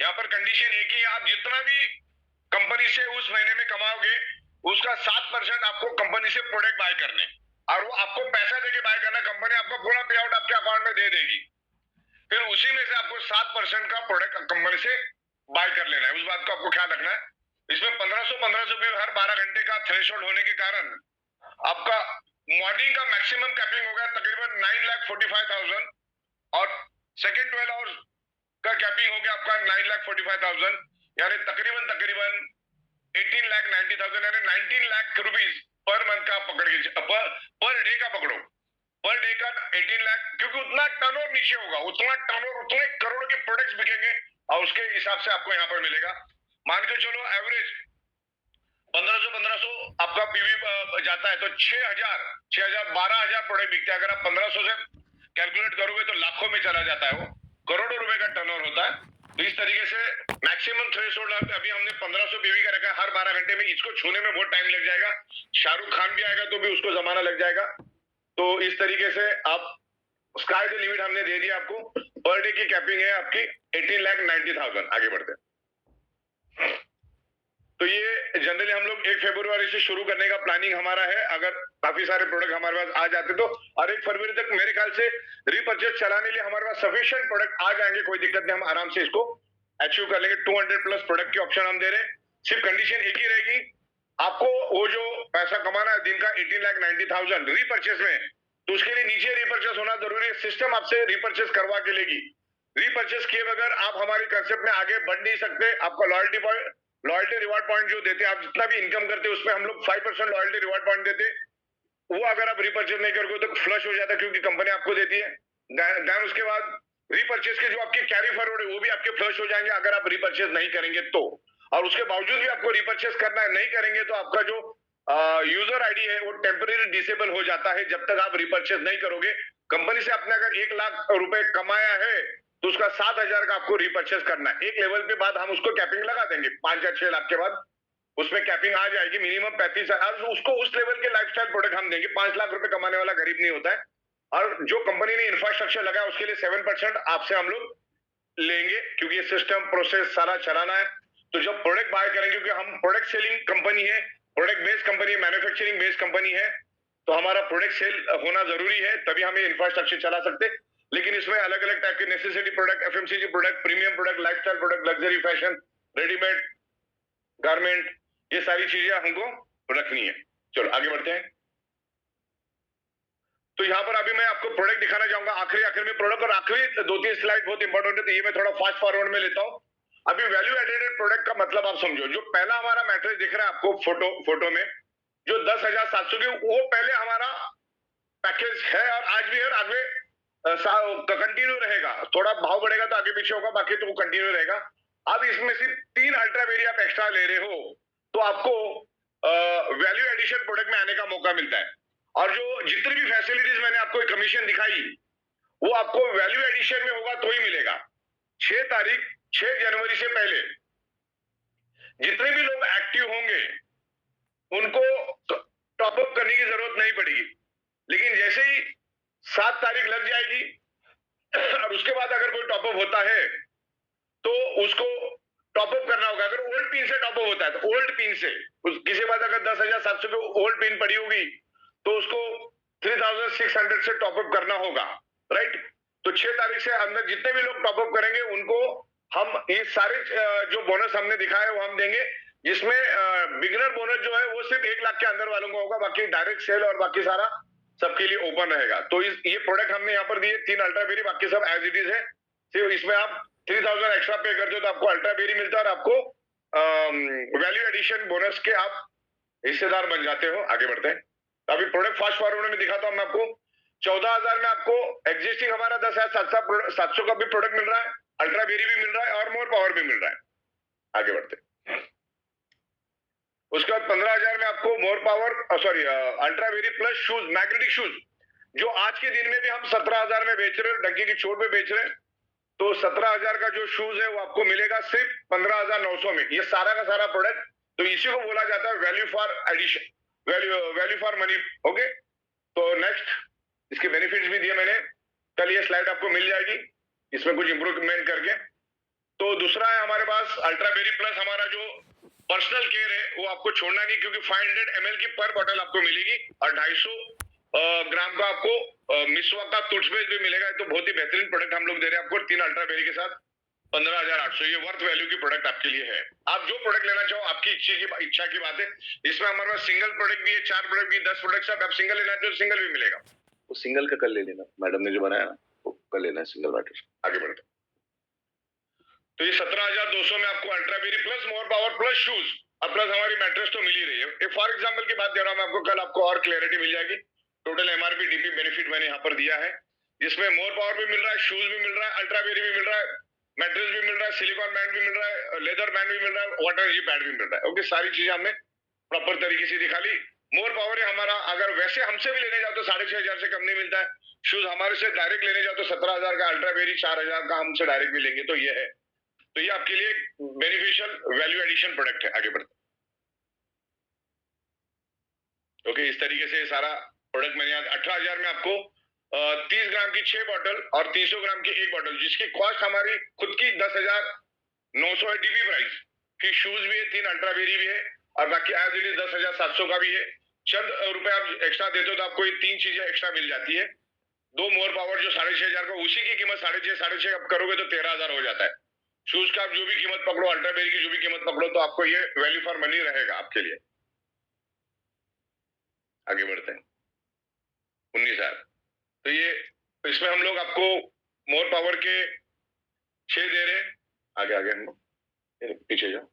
Speaker 1: यहाँ पर कंडीशन एक ही है, आप जितना भी कंपनी से उस महीने में कमाओगे उसका 7% आपको कंपनी से प्रोडक्ट बाय करने, और वो आपको पैसा देके बाय करना। कंपनी आपको पूरा पे आउट आपके अकाउंट में दे देगी, फिर उसी में से आपको 7% का प्रोडक्ट कंपनी से बाय कर लेना है। उस बात को आपको ख्याल रखना है। इसमें 1500 भी हर 12 घंटे का थ्रेशोल्ड होने के कारण आपका मॉर्निंग का मैक्सिमम कैपिंग होगा तकरीबन 9,45,000, और सेकेंड 12 आवर्स का कैपिंग हो गया आपका 9,45,000, यानी तकरीबन 18,90,000, यानी 19 लाख रुपीज पर मंथ का पकड़ के, पर डे का पकड़ो, पर डे का 18 लाख, क्योंकि उतना टर्नओवर नीचे होगा, उतना टर्नओवर, उतने करोड़ों के प्रोडक्ट्स बिकेंगे, और उसके हिसाब से आपको यहाँ पर मिलेगा। मान के चलो एवरेज 1500 आपका पीवी जाता है, तो 6,000 12,000 प्रोडक्ट बिकते हैं। अगर आप 1500 से कैलकुलेट करोगे तो लाखों में चला जाता है, वो करोड़ों रुपए का टर्नओवर होता है। तो इस तरीके से मैक्सिमम थ्रेशोल्ड अभी हमने 1500 पीवी का रखा है। हर 12 घंटे में इसको छूने में बहुत टाइम लग जाएगा। शाहरुख खान भी आएगा तो भी उसको जमाना लग जाएगा। तो इस तरीके से आप स्काई द लिमिट हमने दे दिया आपको। पर डे की कैपिंग है आपकी 18,90,000। आगे बढ़ते हैं। तो ये जनरली हम लोग 1 फरवरी से शुरू करने का प्लानिंग हमारा है, अगर काफी सारे प्रोडक्ट हमारे पास आ जाते तो, और 1 फरवरी तक मेरे ख्याल से रीपर्चेस चलाने लिए हमारे पास सफिशिएंट प्रोडक्ट आ जाएंगे। कोई दिक्कत नहीं, हम आराम से इसको अचीव कर लेंगे। 200 प्लस प्रोडक्ट के ऑप्शन हम दे रहे हैं। सिर्फ कंडीशन एक ही रहेगी, आपको वो जो पैसा कमाना है दिन का 18,90,000 रीपर्चेस में, तो उसके लिए नीचे रीपर्चेस होना जरूरी है। सिस्टम आपसे रीपर्चेस करवा के लेगी। रीपर्चेस किए बगैर आप हमारे कंसेप्ट में आगे बढ़ नहीं सकते। आपका लॉयल्टी रिवार्ड पॉइंट जो देते हैं, आप जितना भी इनकम करते हैं उसमें हम लोग 5% लॉयल्टी रिवार्ड पॉइंट देते हैं। वो अगर आप रिपर्चेस नहीं करोगे तो फ्लश हो जाता है, क्योंकि कंपनी आपको देती है। देन उसके बाद रिपर्चेस के जो आपके कैरी फॉरवर्ड है वो भी आपके फ्लश हो जाएंगे अगर आप रिपर्चेस नहीं करेंगे तो। और उसके बावजूद भी आपको रिपर्चेस करना है, नहीं करेंगे तो आपका जो यूजर आईडी है वो टेम्परेरी डिसेबल हो जाता है जब तक आप रिपर्चेस नहीं करोगे। कंपनी से आपने अगर 1 लाख रुपए कमाया है तो उसका 7,000 का आपको रिपर्चेस करना है। एक लेवल पे बाद हम उसको कैपिंग लगा देंगे, 5 या 6 लाख के बाद उसमें कैपिंग आ जाएगी मिनिमम 35,000। उसको उस लेवल के लाइफस्टाइल प्रोडक्ट हम देंगे। 5 लाख रुपए कमाने वाला गरीब नहीं होता है। और जो कंपनी ने इंफ्रास्ट्रक्चर लगाया उसके लिए 7% आपसे हम लोग लेंगे, क्योंकि ये सिस्टम प्रोसेस सारा चलाना है। तो जब प्रोडक्ट बाय करेंगे, क्योंकि हम प्रोडक्ट सेलिंग कंपनी है, product based company, manufacturing based company है, तो हमारा प्रोडक्ट सेल होना जरूरी है, तभी हम ये इंफ्रास्ट्रक्चर चला सकते। लेकिन इसमें अलग अलग टाइप के necessity product, FMCG product, premium product, lifestyle product, luxury fashion, readymade garment, ये सारी चीजें हमको रखनी है। चलो आगे बढ़ते हैं। तो यहाँ पर अभी मैं आपको प्रोडक्ट दिखाना चाहूंगा, आखिरी में प्रोडक्ट, और आखिरी 2-3 स्लाइड बहुत इंपॉर्टेंट है, तो ये मैं थोड़ा फास्ट फॉरवर्ड में लेता हूँ। अभी वैल्यू एडेड प्रोडक्ट का मतलब आप समझो, जो पहला हमारा मैट्रेस दिख रहा है आपको फोटो में, जो 10,700 की, वो पहले हमारा पैकेज है और आज भी है, और आगे कंटिन्यू रहेगा। थोड़ा भाव बढ़ेगा तो आगे पीछे होगा, बाकी तो वो कंटिन्यू रहेगा। अब इसमें से 3 अल्ट्रा वेरी आप एक्स्ट्रा ले रहे हो, तो आपको वैल्यू एडिशन प्रोडक्ट में आने का मौका मिलता है। और जो जितनी भी फैसिलिटीज मैंने आपको कमीशन दिखाई, वो आपको वैल्यू एडिशन में होगा तो ही मिलेगा। 6 जनवरी से पहले जितने भी लोग एक्टिव होंगे उनको टॉपअप करने की जरूरत नहीं पड़ेगी, लेकिन जैसे ही 7 तारीख लग जाएगी और उसके बाद अगर कोई टॉपअप होता है तो उसको टॉपअप करना होगा। अगर ओल्ड पिन से टॉपअप होता है तो ओल्ड पिन से, किसी बात अगर 10,700 की ओल्ड पिन पड़ी होगी तो उसको 3,600 से टॉपअप करना होगा, राइट। तो 6 तारीख से अंदर जितने भी लोग टॉपअप करेंगे उनको हम ये सारे जो बोनस हमने दिखाया वो हम देंगे, जिसमें बिगिनर बोनस जो है वो सिर्फ 1 लाख के अंदर वालों को होगा, बाकी डायरेक्ट सेल और बाकी सारा सबके लिए ओपन रहेगा। तो ये प्रोडक्ट हमने यहाँ पर दिए 3 अल्ट्रा बेरी, बाकी सब एज इट इज है। सिर्फ इसमें आप 3,000 एक्स्ट्रा पे करते हो तो आपको अल्ट्रा बेरी मिलता है और आपको वैल्यू एडिशन बोनस के आप हिस्सेदार बन जाते हो। आगे बढ़ते हैं। अभी प्रोडक्ट फास्ट फॉरवर्ड में दिखाता हूं मैं आपको। 14,000 में आपको एग्जिस्टिंग हमारा 10,700 का भी प्रोडक्ट मिल रहा है, अल्ट्रा बेरी भी मिल रहा है और मोर पावर भी मिल रहा है। आगे बढ़ते हैं। उसके बाद 15,000 में आपको more power sorry ultra very plus shoes, magnetic shoes, जो आज के दिन में भी हम 17,000 में बेच रहे हैं, डंकी की छोड़ पे बेच रहे हैं। तो 17,000 का जो शूज है वो आपको मिलेगा सिर्फ 15,900 में, ये सारा का सारा प्रोडक्ट। तो इसी को बोला जाता है value for addition, value for money. Okay, तो नेक्स्ट इसके बेनिफिट्स भी दिए मैंने, कल ये स्लाइड आपको मिल जाएगी इसमें कुछ इंप्रूवमेंट करके। तो दूसरा है हमारे पास अल्ट्रा बेरी प्लस, हमारा जो पर्सनल केयर है वो आपको छोड़ना नहीं, क्योंकि 500 ml की पर बॉटल आपको मिलेगी और 250 ग्राम का आपको मिसवा का टूथपेस्ट भी मिलेगा। तो बहुत ही बेहतरीन प्रोडक्ट हम लोग दे रहे हैं आपको 3 अल्ट्रा बेरी के साथ 15,800। ये वर्थ वैल्यू की प्रोडक्ट आपके लिए है। आप जो प्रोडक्ट लेना चाहो आपकी इच्छा की बात है। इसमें हमारे पास सिंगल प्रोडक्ट भी है, 4 प्रोडक्ट भी, 10 प्रोडक्ट सब। आप सिंगल लेना चाहो तो सिंगल भी मिलेगा, वो सिंगल का कल ले लेना, मैडम ने जो बनाया ना वो कल लेना है सिंगल मैटर। आगे बढ़ते। तो ये 17,200 में आपको Ultra Berry plus More Power plus shoes और प्लस हमारी मैट्रेस तो मिल ही रही है। फॉर एग्जांपल की बात कर रहा हूं मैं आपको, कल आपको और क्लैरिटी मिल जाएगी। टोटल एमआरपी डीपी बेनिफिट मैंने यहाँ पर दिया है, जिसमें मोर पावर भी मिल रहा है, शूज भी मिल रहा है, अल्ट्रा बेरी भी मिल रहा है, मैट्रेस भी मिल रहा है, सिलिकॉन बैंड भी मिल रहा है, लेदर बैंड भी मिल रहा है, वाटर जी पैड भी मिल रहा है। ओके, सारी चीजें हमने प्रॉपर तरीके से दिखा ली। मोर पावर है हमारा, अगर वैसे हमसे भी लेने जाओ तो 6,500 से कम नहीं मिलता है। शूज हमारे से डायरेक्ट लेने जाओ तो 17,000 का, अल्ट्रा बेरी 4,000 का हमसे डायरेक्ट भी लेंगे। तो ये है, तो ये आपके लिए बेनिफिशियल वैल्यू एडिशन प्रोडक्ट है। आगे बढ़ते। ओके, इस तरीके से सारा प्रोडक्ट मैंने 18,000 में आपको 30 ग्राम की 6 बॉटल और 300 ग्राम की 1 बॉटल, जिसकी कॉस्ट हमारी खुद की 10,900 है डीबी प्राइस। फिर शूज भी है, 3 अल्ट्रा बेरी भी है और बाकी एज इट इज 10,700 का भी है। चंद रुपए आप एक्स्ट्रा देते हो तो आपको ये 3 चीजें एक्स्ट्रा मिल जाती है। 2 मोर पावर जो 6,500 का, उसी की कीमत 6,500 आप करोगे तो 13,000 हो जाता है। शूज का आप जो भी कीमत पकड़ो, अल्ट्रा बेरी की जो भी कीमत पकड़ो, तो आपको ये वैल्यू फॉर मनी रहेगा आपके लिए। आगे बढ़ते हैं। 19,000, तो ये इसमें हम लोग आपको मोर पावर के 6 दे रहे हैं। आगे आगे हम लोग पीछे जाओ।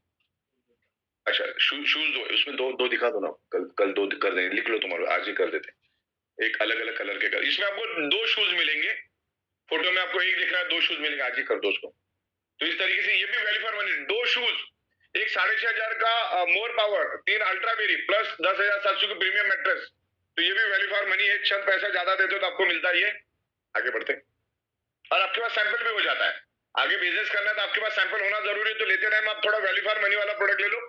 Speaker 1: अच्छा, शूज दो, उसमें दो दिखा दो ना, कल 2 कर देंगे, लिख लो तुम्हारे, आज ही कर देते हैं। एक अलग अलग कलर के कर, इसमें आपको 2 शूज मिलेंगे। फोटो में आपको एक दिख रहा है, 2 शूज मिलेंगे, आज ही कर दो उसको। तो इस तरीके से ये भी वैल्यू फॉर मनी, 2 शूज, एक 6,500 का More Power, 3 Ultra Berry plus 10,700 की प्रीमियम मैट्रेस। तो ये भी वैल्यू फॉर मनी है। चंद पैसा ज्यादा देते हो तो आपको मिलता ही है। आगे बढ़ते। और आपके पास सैंपल भी हो जाता है। आगे बिजनेस करना है तो आपके पास सैंपल होना जरूरी है। तो लेते टाइम आप थोड़ा वैल्यू फॉर मनी वाला प्रोडक्ट ले लो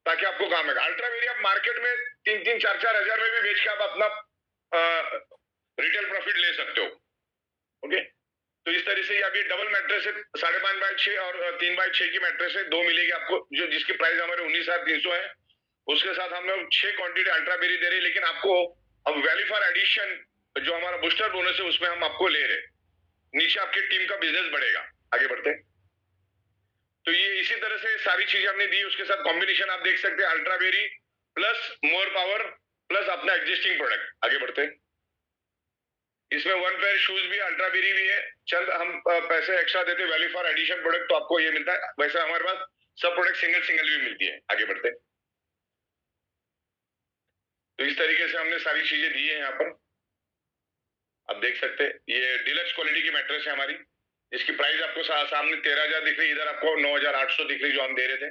Speaker 1: ताकि आपको काम है। अल्ट्रा वेरी आप मार्केट में 3-3, 4-4 हजार में भी बेच के आप अपना रिटेल प्रॉफिट ले सकते हो। ओके, तो इस तरह से ये अभी डबल मैट्रेस है, 5.5x6 और 3x6 की मैट्रेस है, 2 मिलेगी आपको, जो जिसकी प्राइस हमारे 19,300 है। उसके साथ हम लोग 6 क्वांटिटी अल्ट्रा बेरी दे रहे हैं, लेकिन आपको अब वैल्यू फॉर एडिशन जो हमारा बूस्टर बोनस है उसमें हम आपको ले रहे हैं। नीचे आपकी टीम का बिजनेस बढ़ेगा। आगे बढ़ते हैं। तो ये इसी तरह से सारी चीजें हमने दी, उसके साथ कॉम्बिनेशन आप देख सकते हैं, Ultra Berry plus More Power plus अपना एग्जिस्टिंग प्रोडक्ट। आगे बढ़ते हैं। इसमें 1 पेयर शूज भी अल्ट्रा बेरी भी है। चंद हम पैसे एक्स्ट्रा देते हैं वैल्यू फॉर एडिशन प्रोडक्ट, तो आपको ये मिलता है। वैसे हमारे पास सब प्रोडक्ट सिंगल सिंगल भी मिलती है। आगे बढ़ते हैं। तो इस तरीके से हमने सारी चीजें दी है यहाँ पर, आप देख सकते हैं। ये डिलक्स क्वालिटी की मैट्रेस है हमारी, इसकी प्राइस आपको सामने 13,000 दिख रही है, इधर आपको 9,800 दिख रही जो हम दे रहे थे।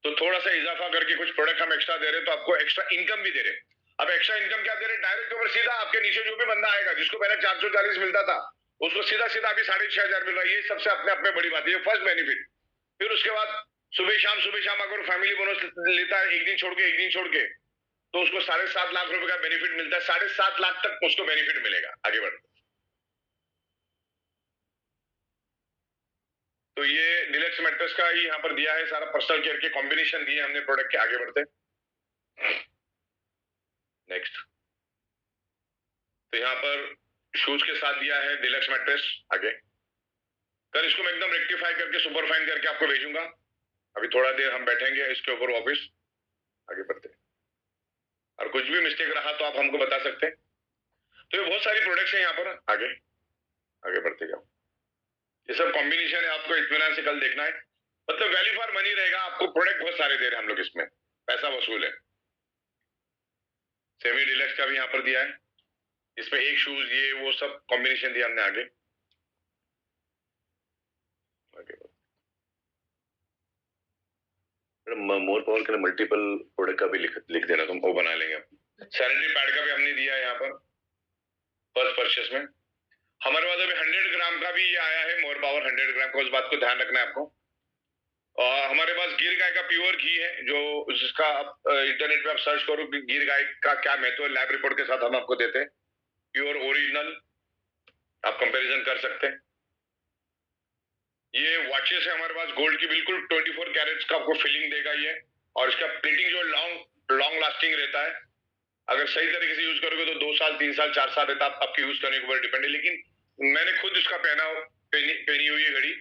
Speaker 1: तो थोड़ा सा इजाफा करके कुछ प्रोडक्ट हम एक्स्ट्रा दे रहे हैं, तो आपको एक्स्ट्रा इनकम भी दे रहे हैं। अब एक्स्ट्रा इनकम क्या दे रहे हैं? डायरेक्ट ऊपर सीधा आपके नीचे जो भी बंदा आएगा, जिसको पहले 440 मिलता था, उसको सीधा सीधा अभी 6,500 मिल रहा है। ये सबसे अपने आप में बड़ी बात है, ये फर्स्ट बेनिफिट। फिर उसके बाद सुबह शाम अगर फैमिली बोनस लेता है, एक दिन छोड़ के एक दिन छोड़ के, तो उसको 7.5 लाख रुपए का बेनिफिट मिलता है। 7.5 लाख तक उसको बेनिफिट मिलेगा। आगे बढ़, तो ये डिलक्स मैट्रेस का ही यहाँ पर दिया है, सारा पर्सनल केयर के कॉम्बिनेशन दिए हमने प्रोडक्ट के। आगे बढ़ते नेक्स्ट। तो यहाँ पर शूज के साथ दिया है डिलक्स मैट्रेस। आगे कर, इसको मैं एकदम रेक्टिफाई करके सुपर फाइन करके आपको भेजूंगा। अभी थोड़ा देर हम बैठेंगे इसके ऊपर वापिस। आगे बढ़ते, और कुछ भी मिस्टेक रहा तो आप हमको बता सकते हैं। तो ये बहुत सारी प्रोडक्ट्स हैं यहाँ पर। आगे आगे बढ़ते जाओ। ये सब कॉम्बिनेशन है, आपको इत्मीनान से कल देखना है। मतलब वैल्यू फॉर मनी रहेगा, आपको प्रोडक्ट बहुत सारे दे रहे हैं हम लोग, इसमें पैसा वसूल है। सेमी डिलक्स का भी यहाँ पर दिया है, इसमें एक शूज ये वो सब कॉम्बिनेशन दिया हमने। आगे मोर पावर के मल्टीपल प्रोडक्ट का भी लिख देना, तुम वो बना लेंगे। सैनिटरी पैड का भी हमने दिया है यहाँ पर फर्स्ट परचेस में। हमारे पास अभी 100 ग्राम का भी ये आया है, मोर पावर 100 ग्राम का, उस बात को ध्यान रखना है आपको। और हमारे पास गिर गाय का प्योर घी है, जो जिसका आप इंटरनेट पे आप सर्च करो कि गिर गाय का क्या महत्व है, लैब रिपोर्ट के साथ हम आपको देते हैं, प्योर ओरिजिनल, आप कंपैरिजन कर सकते हैं। ये वॉचेस है हमारे पास गोल्ड की, बिल्कुल 24 कैरेट्स का आपको फीलिंग देगा ये, और इसका प्लेटिंग जो लॉन्ग लास्टिंग रहता है। अगर सही तरीके से यूज करोगे तो 2 साल 3 साल 4 साल रहता है, आपके यूज करने के ऊपर डिपेंड है। लेकिन मैंने खुद इसका पहनी हुई है घड़ी,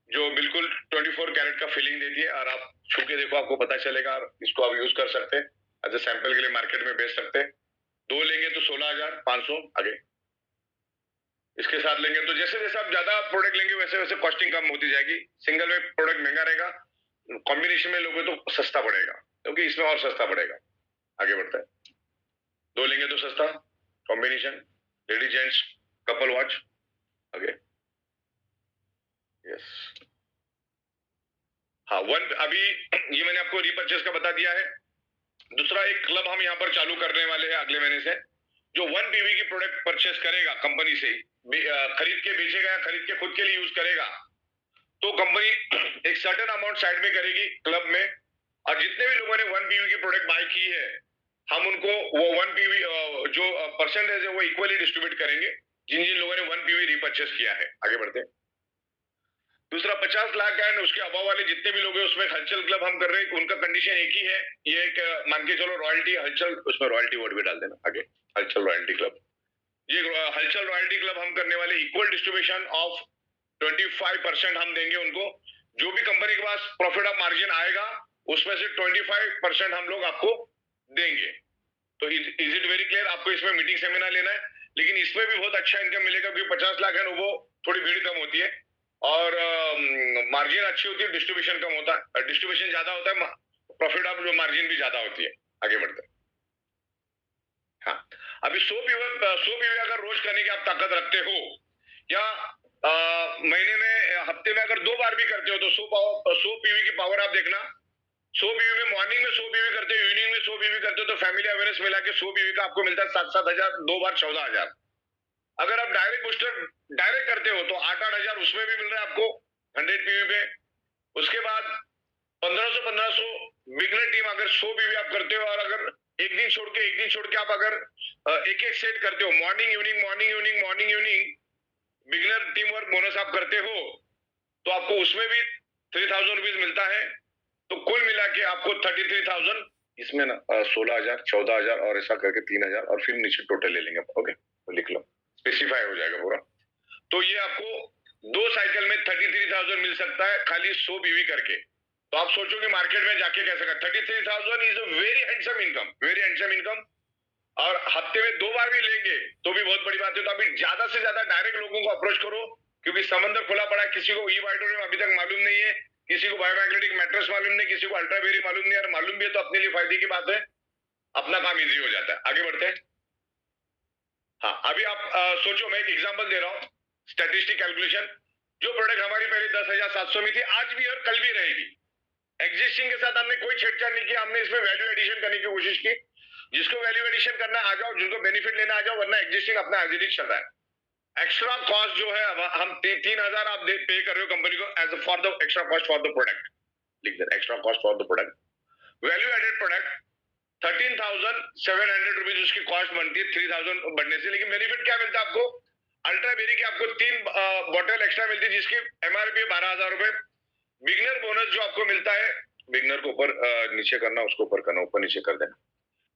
Speaker 1: जो बिल्कुल 24 कैरेट का फीलिंग देती है, और आप छू के देखो आपको पता चलेगा। इसको आप यूज कर सकते हैं, एज ए सैंपल के लिए मार्केट में बेच सकते हैं। 2 लेंगे तो 16,500। आगे इसके साथ लेंगे तो जैसे जैसे आप ज्यादा प्रोडक्ट लेंगे वैसे वैसे कॉस्टिंग कम होती जाएगी। सिंगल में प्रोडक्ट महंगा रहेगा, कॉम्बिनेशन में लोगे तो सस्ता पड़ेगा, क्योंकि इसमें और सस्ता पड़ेगा। आगे बढ़ता है। 2 लेंगे तो सस्ता, combination ladies gents couple watch. आगे यस, हाँ 1 अभी ये मैंने आपको रीपर्चेस का बता दिया है। दूसरा एक क्लब हम यहाँ पर चालू करने वाले हैं अगले महीने से, जो 1 पीवी की प्रोडक्ट परचेस करेगा कंपनी से, खरीद के बेचेगा या खरीद के खुद के लिए यूज करेगा, तो कंपनी एक सर्टेन अमाउंट साइड में करेगी क्लब में, और जितने भी लोगों ने 1 पीवी की प्रोडक्ट बाय की है, हम उनको वो 1 पीवी जो परसेंटेज है वो इक्वली डिस्ट्रीब्यूट करेंगे जिन जिन लोगों ने 1 पीवी रिपर्चेस किया है। आगे बढ़ते हैं। दूसरा 50 लाख एंड उसके अभाव वाले जितने भी लोग हैं, उसमें हलचल क्लब हम कर रहे हैं। उनका कंडीशन एक ही है, ये एक मान के चलो रॉयल्टी हलचल, उसमें रॉयल्टी वर्ड भी डाल देना। आगे हलचल रॉयल्टी क्लब, ये हलचल रॉयल्टी क्लब हम करने वाले, इक्वल डिस्ट्रीब्यूशन ऑफ 25% हम देंगे उनको। जो भी कंपनी के पास प्रॉफिट ऑफ मार्जिन आएगा उसमें से 25% हम लोग आपको देंगे। तो इज इट वेरी क्लियर? आपको इसमें मीटिंग सेमिनार लेना है, लेकिन इसमें भी बहुत अच्छा इनकम मिलेगा, क्योंकि 50 लाख है वो थोड़ी भीड़ कम होती है, और मार्जिन अच्छी होती है, डिस्ट्रीब्यूशन कम होता है, डिस्ट्रीब्यूशन ज्यादा होता है, प्रॉफिट ऑफ मार्जिन भी ज्यादा होती है। आगे बढ़ते हैं। हाँ, अभी 100 पीवी अगर रोज करने की आप ताकत रखते हो, या महीने में हफ्ते में अगर 2 बार भी करते हो, तो 100 पीवी की पावर आप देखना। 100 पीवी में मॉर्निंग में 100 पीवी करते हो, इवनिंग में 100 पीवी करते हो, तो फैमिली अवेयरनेस मिला के 100 पीवी का आपको मिलता है 7-7 हजार, 2 बार 14,000। अगर आप डायरेक्ट बूस्टर डायरेक्ट करते हो तो 8-8 हजार उसमें भी मिल रहा है आपको 100 पीवी पे। उसके बाद 1500 बिगनर टीम, अगर 100 पीवी आप करते हो, और अगर एक दिन छोड़ के आप अगर एक एक सेट करते हो, morning evening morning evening morning evening, beginner team work bonus आप करते हो तो आपको उसमें भी 3,000 रुपीज मिलता है। तो कुल मिला के आपको 33,000, इसमें ना 16,000, 14,000 और ऐसा करके 3,000 और फिर नीचे टोटल ले लेंगे। ओके, तो लिख लो, स्पेसिफाई हो जाएगा पूरा। तो ये आपको 2 साइकिल में 33,000 मिल सकता है खाली 100 बीवी करके। तो आप सोचोगे मार्केट में जाके कैसे कर, 33,000 is a very handsome income, very handsome income. और हफ्ते में 2 बार भी लेंगे तो भी बहुत बड़ी बात है। तो अभी ज्यादा से ज्यादा डायरेक्ट लोगों को अप्रोच करो, क्योंकि समंदर खुला पड़ा है। किसी को ई वाइटोरियम अभी तक मालूम नहीं है, किसी को बायोमैग्नेटिक मैट्रेस मालूम नहीं, किसी को अल्ट्रावेरी मालूम नहीं। और मालूम भी है तो अपने लिए फायदे की बात है, अपना काम इजी हो जाता है। आगे बढ़ते हैं। हाँ, अभी आप सोचो, मैं एक एग्जांपल दे रहा हूँ, स्टैटिस्टिक कैलकुलेशन। जो प्रोडक्ट हमारी पहले 10,700 में थी, आज भी और कल भी रहेगी। एग्जिस्टिंग के साथ हमने कोई छेड़छाड़ नहीं किया, हमने इसमें वैल्यू एडिशन करने की कोशिश की। जिसको वैल्यू एडिशन करना आ जाओ, जिनको बेनिफिट लेना आ जाओ, वरना एग्जिस्टिंग अपना एज इट इज चल रहा है। एक्स्ट्रा कॉस्ट जो है, हम 3,000 आप पे कर रहे हो कंपनी को as for the extra cost for the product, लिख देना extra cost for the product. Value added product 13,700 rupees उसकी कॉस्ट बनती है 3,000 बढ़ने से। लेकिन बेनिफिट क्या मिलता है आपको? अल्ट्राबेरी की आपको 3 बॉटल एक्स्ट्रा मिलती है, जिसकी एमआरपी 12,000 रुपए। बिगनर बोनस जो आपको मिलता है, बिगनर को ऊपर नीचे करना, उसको ऊपर करना, ऊपर नीचे कर देना।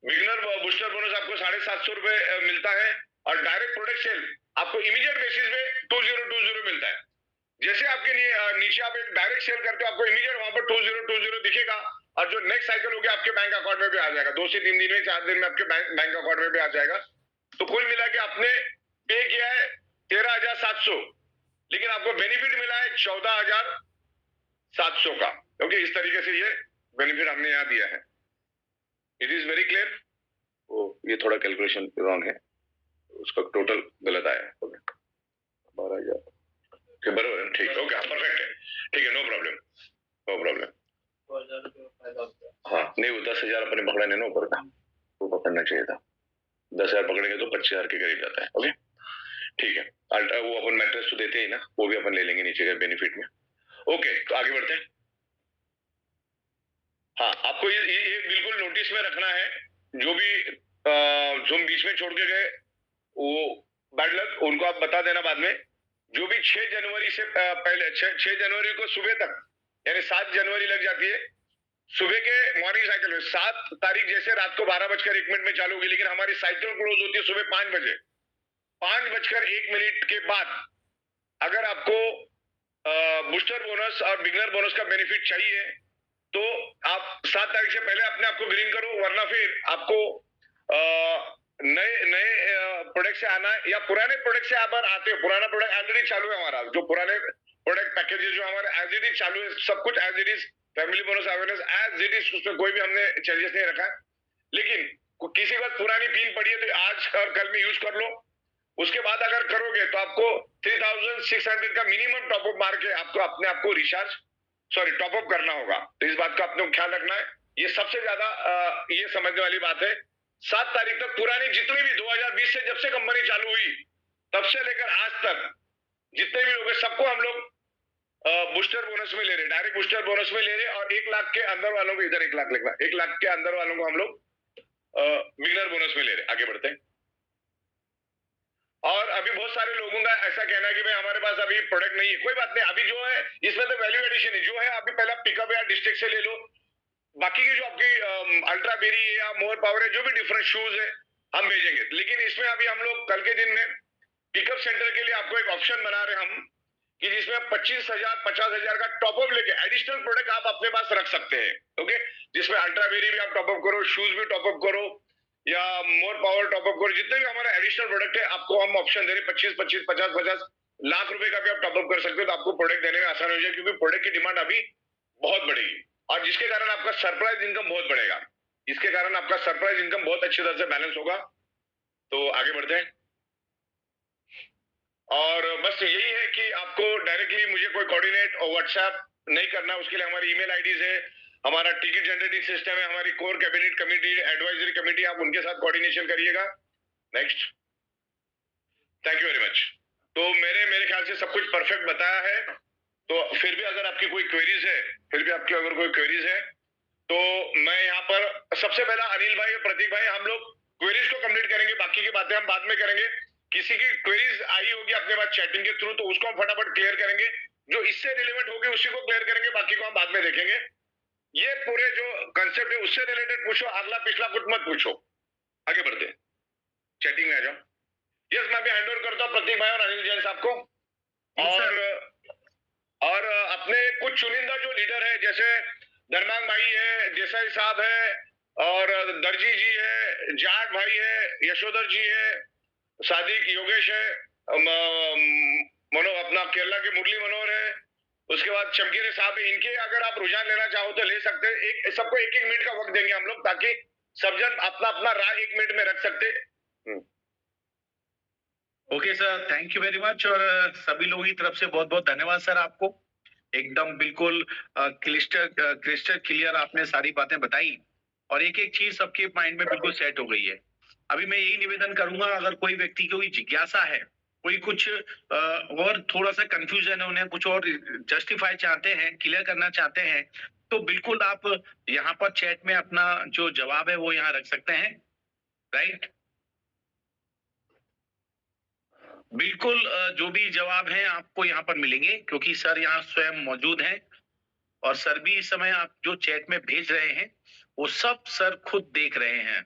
Speaker 1: बिगनर बूस्टर बोनस आपको 750 रुपए मिलता है। और डायरेक्ट प्रोडक्ट सेल आपको इमीडिएट बेसिस पे 2020 मिलता है। जैसे आपके नीचे आप एक डायरेक्ट सेल करते हो, आपको इमीडिएट वहां पर 2020 दिखेगा। और जो नेक्स्ट साइकिल होगी आपके बैंक अकाउंट में भी आ जाएगा, 2 से 3 दिन में, 4 दिन में आपके बैंक अकाउंट में भी आ जाएगा। तो कुल मिला के आपने पे किया है 13,700, लेकिन आपको बेनिफिट मिला है 14,700 का। ओके, इस तरीके से ये बेनिफिट हमने यहाँ दिया है। It is very clear. ये थोड़ा कैलकुलेशन रॉन्ग है, उसका टोटल गलत आया है। ओके, 12,000 बराबर है, ठीक है। ओके, परफेक्ट है, ठीक है, नो प्रॉब्लम, नो प्रॉब्लम। हाँ, नहीं, वो 10,000 अपने पकड़ा नहीं ना ऊपर का, वो पकड़ना चाहिए था। 10,000 पकड़ेंगे तो 25,000 के करीब जाता है। ओके, ठीक है। अल्ट्रा वो अपन मैट्रेस तो देते ही ना, वो भी अपन ले लेंगे नीचे के बेनिफिट में। ओके, तो आगे बढ़ते हैं। हाँ, आपको ये बिल्कुल नोटिस में रखना है, जो भी जो बीच में छोड़ के गए वो बैड लक, उनको आप बता देना बाद में। जो भी 6 जनवरी से पहले 6 जनवरी को सुबह तक, यानी 7 जनवरी लग जाती है सुबह के मॉर्निंग साइकिल में। 7 तारीख जैसे रात को 12:01 में चालू होगी, लेकिन हमारी साइकिल क्लोज होती है सुबह 5 बजे। 5:01 के बाद अगर आपको बूस्टर बोनस और बिगनर बोनस का बेनिफिट चाहिए तो आप 7 तारीख से पहले अपने आप को ग्रीन करो, वरना फिर आपको नए प्रोडक्ट से आना है, या पुराने प्रोडक्ट से आप आते हो। पुराना प्रोडक्ट ऑलरेडी चालू है हमारा, जो पुराने प्रोडक्ट पैकेजेस जो हमारे एज इट इज चालू है, सब कुछ as it is, family bonus awareness as it is, उसमें कोई भी हमने चेंजेस नहीं रखा है। लेकिन किसी बात पुरानी पिन पड़ी है तो आज और कल में यूज कर लो। उसके बाद अगर करोगे तो आपको 3,600 का मिनिमम टॉपअप मार के आपको अपने आप को रिचार्ज टॉपअप करना होगा। तो इस बात का अपने को ख्याल रखना है। ये सबसे ज्यादा ये समझने वाली बात है। 7 तारीख तक पुरानी जितने भी 2020 से जब से कंपनी चालू हुई तब से लेकर आज तक जितने भी लोग हैं, सबको हम लोग बूस्टर बोनस में ले रहे, डायरेक्ट बूस्टर बोनस में ले रहे। और 1 लाख के अंदर वालों को, इधर 1 लाख लिखना, 1 लाख के अंदर वालों को हम लोग बिगनर बोनस में ले रहे। आगे बढ़ते हैं। और अभी बहुत सारे लोगों का ऐसा कहना है कि भाई हमारे पास अभी प्रोडक्ट नहीं है। कोई बात नहीं, अभी जो है इसमें तो वैल्यू एडिशन है। जो है अभी पहला पिकअप या डिस्ट्रिक्ट से ले लो, बाकी की जो आपकी अल्ट्रा बेरी है या मोर पावर है, जो भी डिफरेंट शूज है हम भेजेंगे। लेकिन इसमें अभी हम लोग कल के दिन में पिकअप सेंटर के लिए आपको एक ऑप्शन बना रहे हम, कि जिसमें 25,000 50,000 का टॉपअप लेके एडिशनल प्रोडक्ट आप अपने पास रख सकते हैं। ओके, जिसमें अल्ट्रा बेरी भी आप टॉपअप करो, शूज भी टॉपअप करो, या मोर पावर टॉपअप करो, जितने भी हमारे एडिशनल प्रोडक्ट है आपको हम ऑप्शन दे रहे। 25 25 50 50 लाख रुपए का भी आप टॉपअप कर सकते हो, तो आपको प्रोडक्ट देने में आसान हो जाए, क्योंकि प्रोडक्ट की डिमांड अभी बहुत बढ़ेगी और जिसके कारण आपका सरप्राइज इनकम बहुत बढ़ेगा। इसके कारण आपका सरप्राइज इनकम बहुत अच्छी तरह से बैलेंस होगा। तो आगे बढ़ते हैं। और बस यही है कि आपको डायरेक्टली मुझे कोई कोऑर्डिनेट और व्हाट्सएप नहीं करना। उसके लिए हमारी ईमेल आईडीज है, हमारा टिकट जनरेटिंग सिस्टम है, हमारी core cabinet committee, advisory committee, आप उनके साथ कोऑर्डिनेशन करिएगा। Next, thank you very much. तो मेरे ख्याल से सब कुछ परफेक्ट बताया है। तो फिर भी अगर आपकी कोई क्वेरीज है, तो मैं यहाँ पर सबसे पहला अनिल भाई और प्रतीक भाई, हम लोग क्वेरीज को कंप्लीट करेंगे, बाकी की बातें हम बाद में करेंगे। किसी की क्वेरीज आई होगी अपने पास चैटिंग के थ्रू, तो उसको हम फटाफट क्लियर करेंगे। जो इससे रिलेवेंट होगी उसी को क्लियर करेंगे, बाकी को हम बाद में देखेंगे। ये पूरे जो कंसेप्ट है उससे रिलेटेड पूछो, अगला पिछला कुछ मत पूछो। आगे बढ़ते हैं, चैटिंग में आ जाओ। यस, मैं भी हैंड ओवर करता हूँ प्रतीक भाई और अनिल जैन साहब को। और अपने कुछ चुनिंदा जो लीडर है, जैसे धर्मांग भाई है, देसाई साहब है, और दर्जी जी है, जाट भाई है, यशोधर जी है, सादिक योगेश है, अपना केरला के मुरली मनोहर है, उसके बाद चमकीरे साहब है। इनके अगर आप रुझान लेना चाहो तो ले सकते हैं। सबको एक एक मिनट का वक्त देंगे हम लोग, ताकि सब जन अपना अपना राय 1 मिनट में रख सकते।
Speaker 2: Okay sir, thank you very much. और सभी लोगों की तरफ से बहुत बहुत धन्यवाद सर आपको। एकदम बिल्कुल क्रिस्टल क्लियर आपने सारी बातें बताई और एक एक चीज सबके माइंड में बिल्कुल सेट हो गई है। अभी मैं यही निवेदन करूंगा, अगर कोई व्यक्ति को जिज्ञासा है, कोई कुछ और थोड़ा सा कंफ्यूजन है, उन्हें कुछ और जस्टिफाई चाहते हैं, क्लियर करना चाहते हैं, तो बिल्कुल आप यहाँ पर चैट में अपना जो जवाब है वो यहाँ रख सकते हैं, राइट? बिल्कुल, जो भी जवाब है आपको यहाँ पर मिलेंगे, क्योंकि सर यहाँ स्वयं मौजूद हैं और सर भी इस समय आप जो चैट में भेज रहे हैं वो सब सर खुद देख रहे हैं।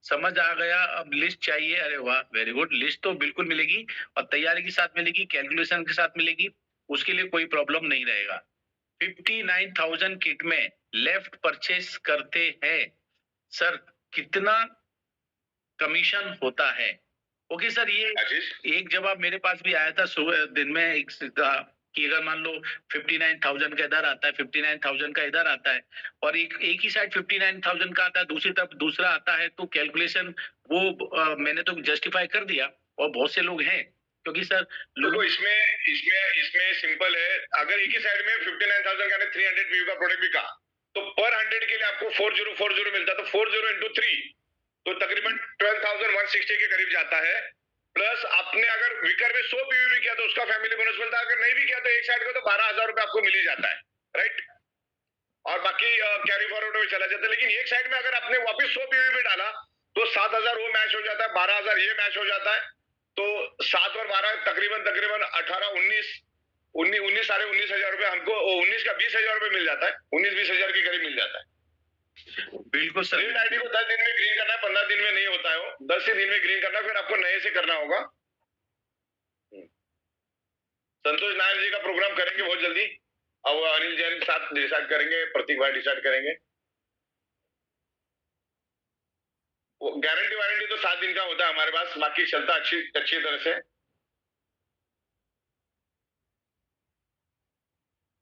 Speaker 2: समझ आ गया? अब लिस्ट चाहिए? अरे वाह, वेरी गुड। लिस्ट तो बिल्कुल मिलेगी और तैयारी के साथ मिलेगी, कैलकुलेशन के साथ मिलेगी, उसके लिए कोई प्रॉब्लम नहीं रहेगा। 59,000 किट में लेफ्ट परचेस करते हैं सर, कितना कमीशन होता है? ओके सर, ये एक जवाब मेरे पास भी आया था सुबह दिन में, एक कि अगर मान लो 59,000 का इधर आता है, 59,000 का इधर आता है, और एक ही साइड 59,000 का आता है, दूसरी तरफ दूसरा आता है, तो कैलकुलेशन वो मैंने तो जस्टिफाई कर दिया। और बहुत से लोग हैं, क्योंकि सर लोगों
Speaker 1: इसमें इसमें इसमें सिंपल है। अगर एक ही साइड में 59,000 का 300 पीवी का प्रोडक्ट भी कहा, तो पर 100 के लिए आपको 4040 मिलता, तो 40 into 3 तो तकरीबन 12,160 के करीब जाता है। प्लस आपने अगर विकर में 100 पीवी भी किया तो उसका फैमिली बोनस मिलता है। अगर नहीं भी किया तो एक साइड का तो 12,000 रुपए आपको मिल ही जाता है, राइट? और बाकी कैरी फॉरवर्ड में चला जाता है। लेकिन एक साइड में अगर आपने वापस 100 पीवी भी डाला तो 7,000 वो मैच हो जाता है, 12,000 ये मैच हो जाता है। तो 7 और 12 तकरीबन 18, 19 साढ़े 19,000 रुपए हमको, 19 का 20,000 रुपए मिल जाता है, 19-20,000 के करीब मिल जाता है।
Speaker 2: बिल्कुल सर।
Speaker 1: ग्रीन आईडी को 10 दिन में ग्रीन करना है, 15 दिन में नहीं होता है वो, 10 ही दिन में ग्रीन करना, फिर आपको नए से करना होगा। संतोष नायर जी का प्रोग्राम करेंगे बहुत जल्दी। अब अनिल जैन के साथ डिसाइड करेंगे, प्रतीक भाई डिसाइड करेंगे। गारंटी वारंटी तो 7 दिन का होता है हमारे पास, बाकी चलता अच्छी तरह से।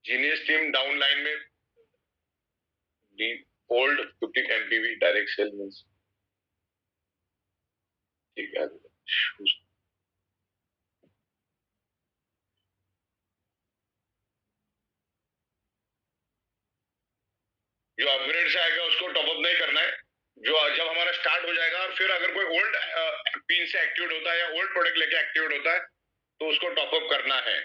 Speaker 1: जीनियस टीम डाउनलाइन में old 50 MPV direct sale means, ठीक है। जो अपग्रेड से आएगा उसको टॉपअप नहीं करना है। जो जब हमारा स्टार्ट हो जाएगा और फिर अगर कोई ओल्ड पिन से एक्टिवेट होता है या ओल्ड प्रोडक्ट लेके एक्टिवेट होता है तो उसको टॉपअप करना है।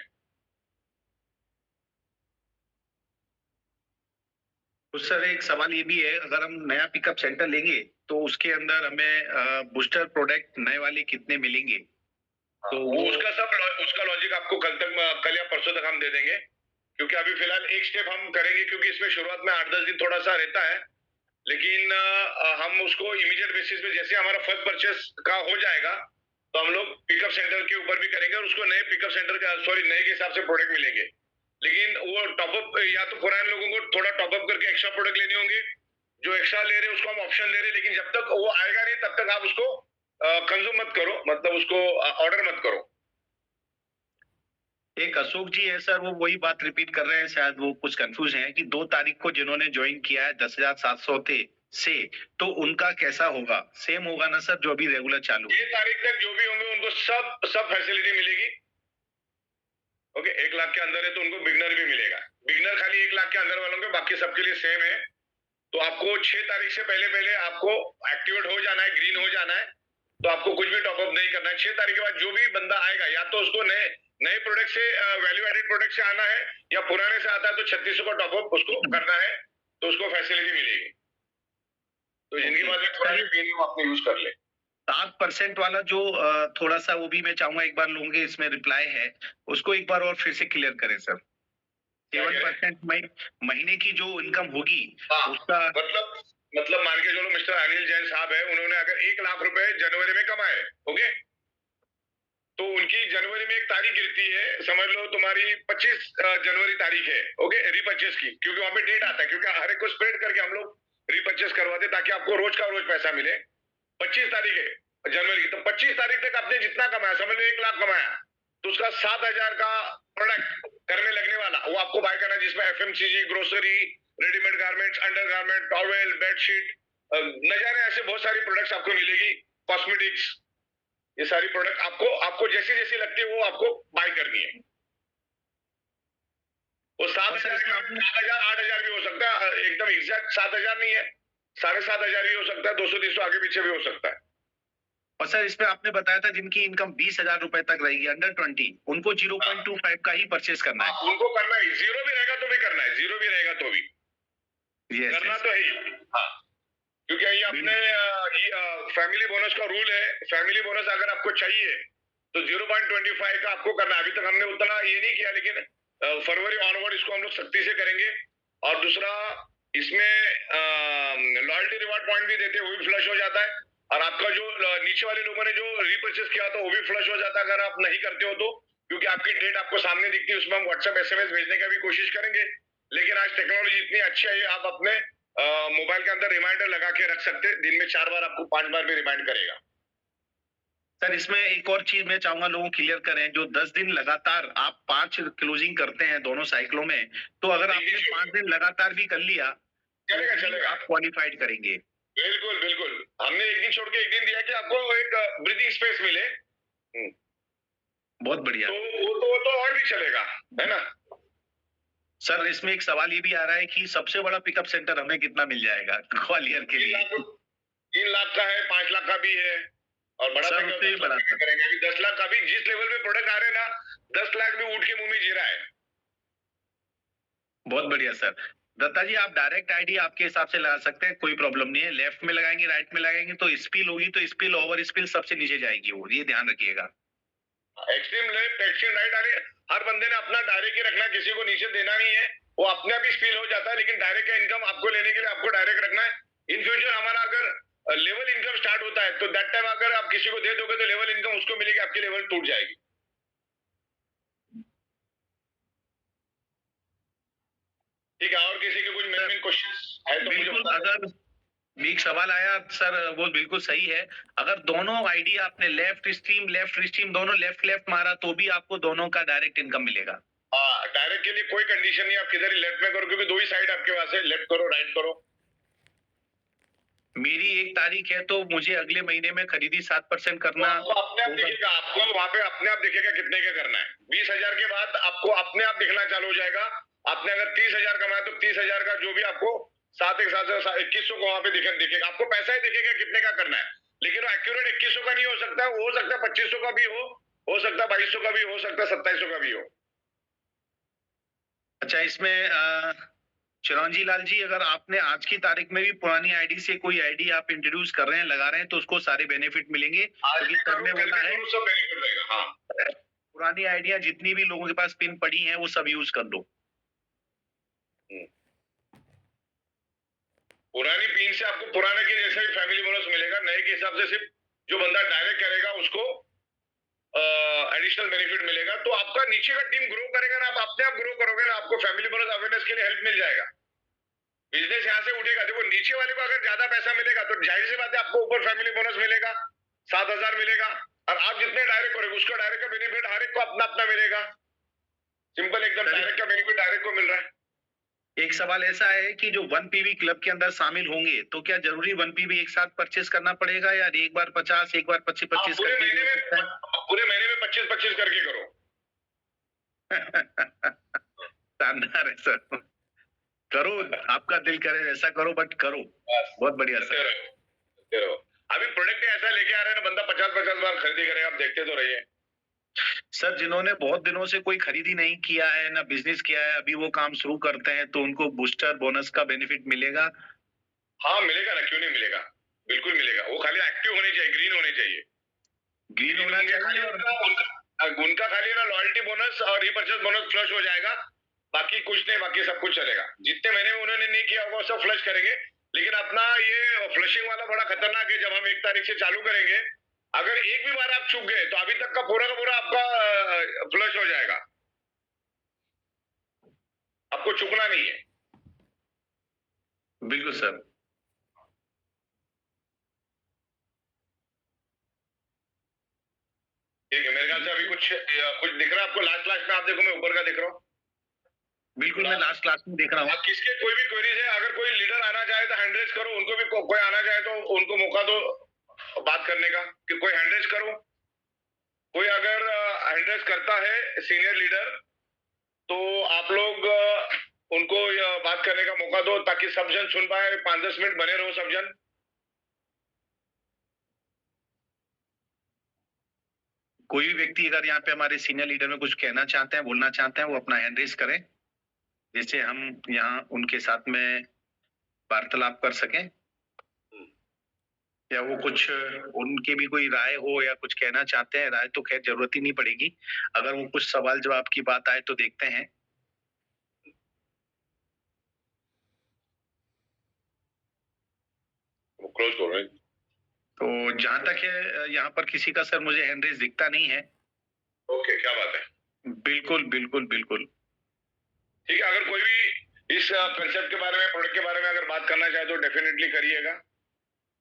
Speaker 2: तो सर एक सवाल ये भी है, अगर हम नया पिकअप सेंटर लेंगे तो उसके अंदर हमें बूस्टर प्रोडक्ट नए वाले कितने मिलेंगे?
Speaker 1: तो वो उसका लॉजिक आपको कल या परसों तक हम दे देंगे, क्योंकि अभी फिलहाल एक स्टेप हम करेंगे, क्योंकि इसमें शुरुआत में 8-10 दिन थोड़ा सा रहता है। लेकिन हम उसको इमीडिएट बेसिस पे जैसे हमारा फर्स्ट परचेस का हो जाएगा तो हम लोग पिकअप सेंटर के ऊपर भी करेंगे और उसको नए पिकअप सेंटर का नए के हिसाब से प्रोडक्ट मिलेंगे। लेकिन वो टॉपअप या तो पुराने लोगों को थोड़ा टॉपअप करके एक्स्ट्रा प्रोडक्ट लेने होंगे, जो एक्स्ट्रा ले रहे हैं उसको हम ऑप्शन दे रहे हैं। लेकिन जब तक वो आएगा नहीं तब तक आप उसको कंज्यूम मत करो, मतलब उसको ऑर्डर मत करो।
Speaker 2: एक अशोक जी है सर, वो वही बात रिपीट कर रहे हैं, शायद वो कुछ कंफ्यूज हैं कि 2 तारीख को जिन्होंने ज्वाइन किया है 10,700 से, तो उनका कैसा होगा? सेम होगा ना सर जो अभी रेगुलर चालू है?
Speaker 1: 6 तारीख तक जो भी होंगे उनको सब फैसिलिटी मिलेगी। ओके, 1 लाख के अंदर है तो उनको बिगनर भी मिलेगा। बिगनर खाली 1 लाख के अंदर वालों के, बाकी सबके लिए सेम है। तो आपको 6 तारीख से पहले आपको एक्टिवेट हो जाना है, ग्रीन हो जाना है, तो आपको कुछ भी टॉपअप नहीं करना है। 6 तारीख के बाद जो भी बंदा आएगा या तो उसको नए प्रोडक्ट से, वैल्यू एडेड प्रोडक्ट से आना है, या पुराने से आता है तो 3600 का टॉपअप उसको करना है, तो उसको फैसिलिटी मिलेगी। तो जिनके
Speaker 2: ओके
Speaker 1: पास में थोड़ा
Speaker 2: सर,
Speaker 1: भी पीन है वो अपने यूज कर ले।
Speaker 2: 7% वाला जो थोड़ा सा वो भी मैं चाहूंगा एक बार लोगों के इसमें रिप्लाई है, उसको एक बार और फिर से क्लियर करें सर।
Speaker 1: क्या कह रहे हैं?
Speaker 2: 7% महीने की जो इनकम होगी
Speaker 1: हाँ,
Speaker 2: उसका।
Speaker 1: मतलब मान के चलो मिस्टर अनिल जैन साहब है, उन्होंने अगर 1 लाख रुपए जनवरी में कमाए, ओके, तो उनकी जनवरी में एक तारीख गिरती है, समझ लो तुम्हारी 25 जनवरी तारीख है, ओके, रीपर्चेस की, क्योंकि वहां पे डेट आता है, क्योंकि हर एक को स्प्रेड करके हम लोग रीपर्चेस करवाते ताकि आपको रोज का रोज पैसा मिले। 25 तारीख है जनवरी की, तो 25 तारीख तक आपने जितना कमाया, समझ लो 1 लाख कमाया, तो उसका 7,000 का प्रोडक्ट करने लगने वाला वो आपको बाय करना है, जिसमें FMCG, grocery, readymade garments, under garment, towel, bedsheet, न जाने ऐसे बहुत सारी प्रोडक्ट्स आपको मिलेगी, कॉस्मेटिक्स, ये सारी प्रोडक्ट आपको आपको जैसी जैसी लगती है वो आपको बाय करनी है। वो सात
Speaker 2: और सर
Speaker 1: हजार
Speaker 2: इसमें आपने
Speaker 1: 7,000 8,000 भी हो सकता है, एकदम एग्जैक्ट 7,000 नहीं है, 7,500 भी हो सकता है, 200 आगे पीछे भी हो सकता है।
Speaker 2: और सर इसमें आपने बताया था जिनकी इनकम 20,000 रुपए तक रहेगी अंडर 20, उनको 0.25 का ही परचेस करना है।
Speaker 1: उनको करना है, जीरो भी रहेगा तो भी करना है, जीरो भी रहेगा तो भी
Speaker 2: यस
Speaker 1: करना
Speaker 2: यस
Speaker 1: तो है ही। हाँ, क्योंकि ये अपने फैमिली बोनस का रूल है, फैमिली बोनस अगर आपको चाहिए तो 0.25 का आपको करना है। अभी तक हमने उतना ये नहीं किया, लेकिन फरवरी ऑनवर्ड इसको हम लोग सख्ती से करेंगे। और दूसरा, इसमें लॉयल्टी रिवार्ड पॉइंट भी देते हैं, वो भी फ्लश हो जाता है, और आपका जो नीचे वाले लोगों ने जो रिपर्चेस किया था वो भी फ्लश हो जाता है अगर आप नहीं करते हो तो, क्योंकि आपकी डेट आपको सामने दिखती है, उसमें हम व्हाट्सएप एसएमएस भेजने का भी कोशिश करेंगे। लेकिन आज टेक्नोलॉजी इतनी अच्छी है, आप अपने मोबाइल के अंदर रिमाइंडर लगा के रख सकते हैं, दिन में 4 बार आपको 5 बार भी रिमाइंड करेगा।
Speaker 2: सर इसमें एक और चीज मैं चाहूंगा लोगों क्लियर करें, जो 10 दिन लगातार आप 5 क्लोजिंग करते हैं दोनों साइकिलों में, तो अगर आपने 5 दिन लगातार भी कर लिया तो
Speaker 1: चलेगा
Speaker 2: भी
Speaker 1: चलेगा,
Speaker 2: आप क्वालिफाइड करेंगे।
Speaker 1: बिल्कुल बिल्कुल। हमने एक दिन छोड़ के एक दिन दिया कि आपको एक ब्रीदिंग स्पेस मिले।
Speaker 2: बहुत बढ़िया।
Speaker 1: तो वो तो और भी चलेगा, है ना।
Speaker 2: सर इसमें एक सवाल ये भी आ रहा है कि सबसे बड़ा पिकअप सेंटर हमें कितना मिल जाएगा ग्वालियर के
Speaker 1: 3
Speaker 2: लिए?
Speaker 1: लाख 3 लाख का है, 5 लाख का भी है, और बड़ा
Speaker 2: सर
Speaker 1: पिकअप
Speaker 2: उससे भी
Speaker 1: 10
Speaker 2: बड़ा
Speaker 1: लाख का
Speaker 2: सर।
Speaker 1: करेंगे। अभी 10 लाख का भी जिस लेवल पे प्रोडक्ट आ रहे हैं ना, 10 लाख भी उठ के मुंह में जी रहा है।
Speaker 2: बहुत बढ़िया सर। दत्ता जी आप डायरेक्ट आईडी आपके हिसाब से लगा सकते हैं, कोई प्रॉब्लम नहीं है। लेफ्ट में लगाएंगे, राइट में लगाएंगे तो स्पिल होगी, तो स्पिल ओवर स्पिल सबसे नीचे जाएगी वो, ये ध्यान रखिएगा।
Speaker 1: एक्सट्रीम लेफ्ट, एक्सट्रीम राइट, अरे हर बंदे ने अपना डायरेक्ट ही रखना, किसी को नीचे देना नहीं है, वो अपने आप ही स्पील हो जाता है, लेकिन डायरेक्ट का इनकम आपको लेने के लिए आपको डायरेक्ट रखना है। इन फ्यूचर हमारा अगर लेवल इनकम स्टार्ट होता है तो दैट टाइम अगर आप किसी को दे दोगे तो लेवल इनकम उसको मिलेगी, आपकी लेवल टूट जाएगी। ठीक है, और किसी के कुछ मेन क्वेश्चन है तो मुझे
Speaker 2: बिल्कुल,
Speaker 1: बता दें।
Speaker 2: अगर एक सवाल आया सर, वो बिल्कुल सही है। अगर दोनों आईडी आपने लेफ्ट स्ट्रीम दोनों लेफ्ट लेफ्ट मारा तो भी आपको दोनों का डायरेक्ट इनकम मिलेगा।
Speaker 1: हाँ, डायरेक्ट के लिए कोई कंडीशन नहीं, आप किधर ही लेफ्ट में करो, क्योंकि दो ही साइड आपके पास है, लेफ्ट करो राइट करो।
Speaker 2: मेरी 1 तारीख है तो मुझे अगले महीने में खरीदी 7%
Speaker 1: तो
Speaker 2: करना
Speaker 1: आपको अपने आप
Speaker 2: होगा।
Speaker 1: दिखेगा, आपको वहां पे अपने आप दिखेगा कितने का करना है। 20,000 के बाद आपको अपने आप दिखना चालू हो जाएगा। आपने अगर 30,000 कमाया तो 30,000 का जो भी आपको 7 एक 7 2100 को वहां पे दिखेगा, आपको पैसा ही दिखेगा कितने का करना है। लेकिन वो एक्यूरेट 2100 का नहीं हो सकता, वो हो सकता है 2500 का भी हो सकता है 2200 का भी हो सकता है 2700 का भी हो।
Speaker 2: अच्छा इसमें चिरंजी लाल जी, अगर आपने आज की तारीख में भी पुरानी आईडी से कोई आईडी आप इंट्रोड्यूस कर रहे हैं, लगा रहे हैं, तो उसको सारे बेनिफिट मिलेंगे,
Speaker 1: आज
Speaker 2: क्योंकि
Speaker 1: भी
Speaker 2: सर
Speaker 1: करो,
Speaker 2: ने
Speaker 1: कल
Speaker 2: बोला
Speaker 1: भी
Speaker 2: है
Speaker 1: करो, सब बेनिफिट रहेगा। हाँ,
Speaker 2: पुरानी आइडिया जितनी भी लोगों के पास पिन पड़ी है वो सब यूज कर दो।
Speaker 1: पुरानी पिन से आपको पुराने के जैसे ही फैमिली बोनस मिलेगा, नए के हिसाब से सिर्फ जो बंदा डायरेक्ट करेगा उसको एडिशनल बेनिफिट मिलेगा। तो आपका नीचे का टीम ग्रो करेगा ना, आप अपने आप ग्रो करोगे ना, आपको फैमिली बोनस अवेयरनेस के लिए हेल्प मिल जाएगा, बिजनेस यहाँ से उठेगा। देखो नीचे वाले को अगर ज्यादा पैसा मिलेगा तो जाहिर सी बात है आपको ऊपर फैमिली बोनस मिलेगा, 7,000 मिलेगा, और आप जितने डायरेक्ट करोगे उसका डायरेक्ट का बेनिफिट हर एक को अपना अपना मिलेगा। सिंपल एकदम, डायरेक्ट का बेनिफिट डायरेक्ट को मिल रहा है।
Speaker 2: एक सवाल ऐसा है कि जो 1 पीवी क्लब के अंदर शामिल होंगे तो क्या जरूरी 1 पीवी एक साथ परचेस करना पड़ेगा, या एक बार 50 एक बार 25
Speaker 1: पूरे
Speaker 2: करके
Speaker 1: महीने
Speaker 2: हो सकता है?
Speaker 1: में पूरे महीने में 25-25 करके करो।
Speaker 2: शानदार है सर, करो, आपका दिल करे ऐसा करो, बट करो। बहुत बढ़िया
Speaker 1: करते
Speaker 2: सर।
Speaker 1: रहो, करते रहो। अभी प्रोडक्ट ऐसा लेके आ रहे हैं ना, बंदा 50-50 बार खरीदी करेगा, आप देखते तो रहिए।
Speaker 2: सर जिन्होंने बहुत दिनों से कोई खरीदी नहीं किया है ना बिजनेस किया है, अभी वो काम शुरू करते हैं तो उनको बूस्टर बोनस का बेनिफिट मिलेगा।
Speaker 1: हाँ मिलेगा ना, क्यों नहीं मिलेगा, बिल्कुल मिलेगा। वो खाली एक्टिव होनी चाहिए, ग्रीन होनी चाहिए।
Speaker 2: ग्रीन होना
Speaker 1: उनके खाली
Speaker 2: चाहिए और
Speaker 1: उनका खाली ना लॉयल्टी बोनस और रीपर्चेस बोनस फ्लश हो जाएगा, बाकी कुछ नहीं, बाकी सब कुछ चलेगा। जितने महीने में उन्होंने नहीं किया होगा वो सब फ्लश करेंगे। लेकिन अपना ये फ्लशिंग वाला बड़ा खतरनाक है, जब हम 1 तारीख से चालू करेंगे, अगर एक भी बार आप चूक गए तो अभी तक का पूरा आपका फ्लश हो जाएगा। आपको चूकना नहीं है।
Speaker 2: बिल्कुल सर।
Speaker 1: ठीक है, मेरे ख्याल से अभी कुछ कुछ दिख रहा है आपको? लास्ट लास्ट में आप देखो, मैं ऊपर का देख रहा हूँ।
Speaker 2: बिल्कुल मैं लास्ट क्लास में देख रहा हूँ।
Speaker 1: किसके कोई भी क्वेरीज है, अगर कोई लीडर आना चाहे तो हैंड रेज करो, उनको भी कोई आना चाहे तो उनको मौका दो बात करने का, कि कोई हैंड रेज करो। कोई अगर हैंड रेज करता है सीनियर लीडर, तो आप लोग उनको बात करने का मौका दो, ताकि सब जन सुन पाए। 5-10 मिनट बने रहो सब जन।
Speaker 2: कोई भी व्यक्ति अगर यहाँ पे हमारे सीनियर लीडर में कुछ कहना चाहते हैं, बोलना चाहते हैं, वो अपना हैंड रेज करें, जिससे हम यहाँ उनके साथ में वार्तालाप कर सकें, या वो कुछ उनके भी कोई राय हो या कुछ कहना चाहते हैं। राय तो खैर जरूरत ही नहीं पड़ेगी, अगर वो कुछ सवाल जवाब की बात आए तो देखते हैं।
Speaker 1: वो क्लोज करो।
Speaker 2: तो जहां तक है यहाँ पर किसी का सर मुझे हैंड रेज दिखता नहीं है।
Speaker 1: ओके, क्या बात है।
Speaker 2: बिल्कुल बिल्कुल बिल्कुल।
Speaker 1: ठीक है, अगर कोई भी इस कंसेप्ट के बारे में, प्रोडक्ट के बारे में अगर बात करना चाहे तो डेफिनेटली करिएगा,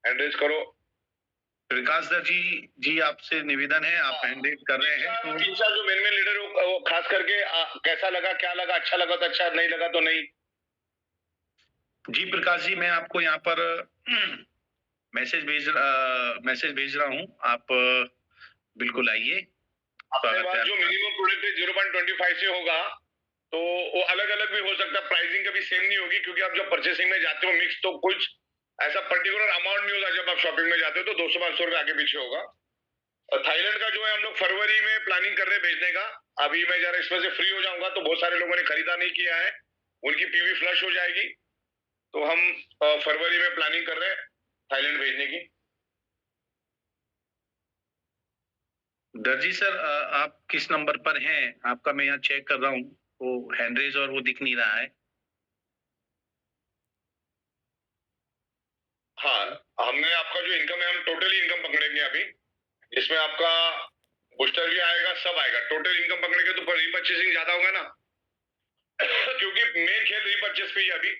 Speaker 1: हैंड रेज करो।
Speaker 2: प्रकाश दर जी आपसे निवेदन है, आप हैंड रेज कर रहे हैं तो
Speaker 1: 3-4 जो मेन लीडर है वो खास करके कैसा लगा, क्या लगा, अच्छा लगा तो अच्छा, नहीं लगा तो नहीं।
Speaker 2: जी प्रकाश जी, मैं आपको यहाँ पर मैसेज भेज रहा हूँ, आप बिल्कुल आइए।
Speaker 1: अपने पास जो मिनिमम प्रोडक्ट है 0.25 से होगा, तो वो अलग अलग भी हो सकता है, प्राइसिंग कभी सेम नहीं होगी, क्योंकि आप जब परचेसिंग में जाते हो मिक्स, तो कुछ ऐसा पर्टिकुलर अमाउंट नहीं होगा। जब आप शॉपिंग में जाते हो तो 200-500 रुपए आगे पीछे होगा। और थाईलैंड का जो है हम लोग फरवरी में प्लानिंग कर रहे हैं भेजने का। अभी मैं जरा इसमें से फ्री हो जाऊंगा, तो बहुत सारे लोगों ने खरीदा नहीं किया है, उनकी पीवी फ्लश हो जाएगी, तो हम फरवरी में प्लानिंग कर रहे हैं थाईलैंड भेजने की।
Speaker 2: दर्जी सर, आप किस नंबर पर हैं? आपका मैं यहाँ चेक कर रहा हूँ, वो हैंड रेज और वो दिख नहीं रहा है।
Speaker 1: हाँ, हमने आपका जो इनकम है, हम टोटली इनकम पकड़ेंगे अभी, जिसमें आपका बूस्टर भी आएगा, सब आएगा। टोटल इनकम पकड़ेंगे तो रीपर्चेसिंग ज्यादा होगा ना क्योंकि मेन खेल रीपर्चेस पे ही अभी।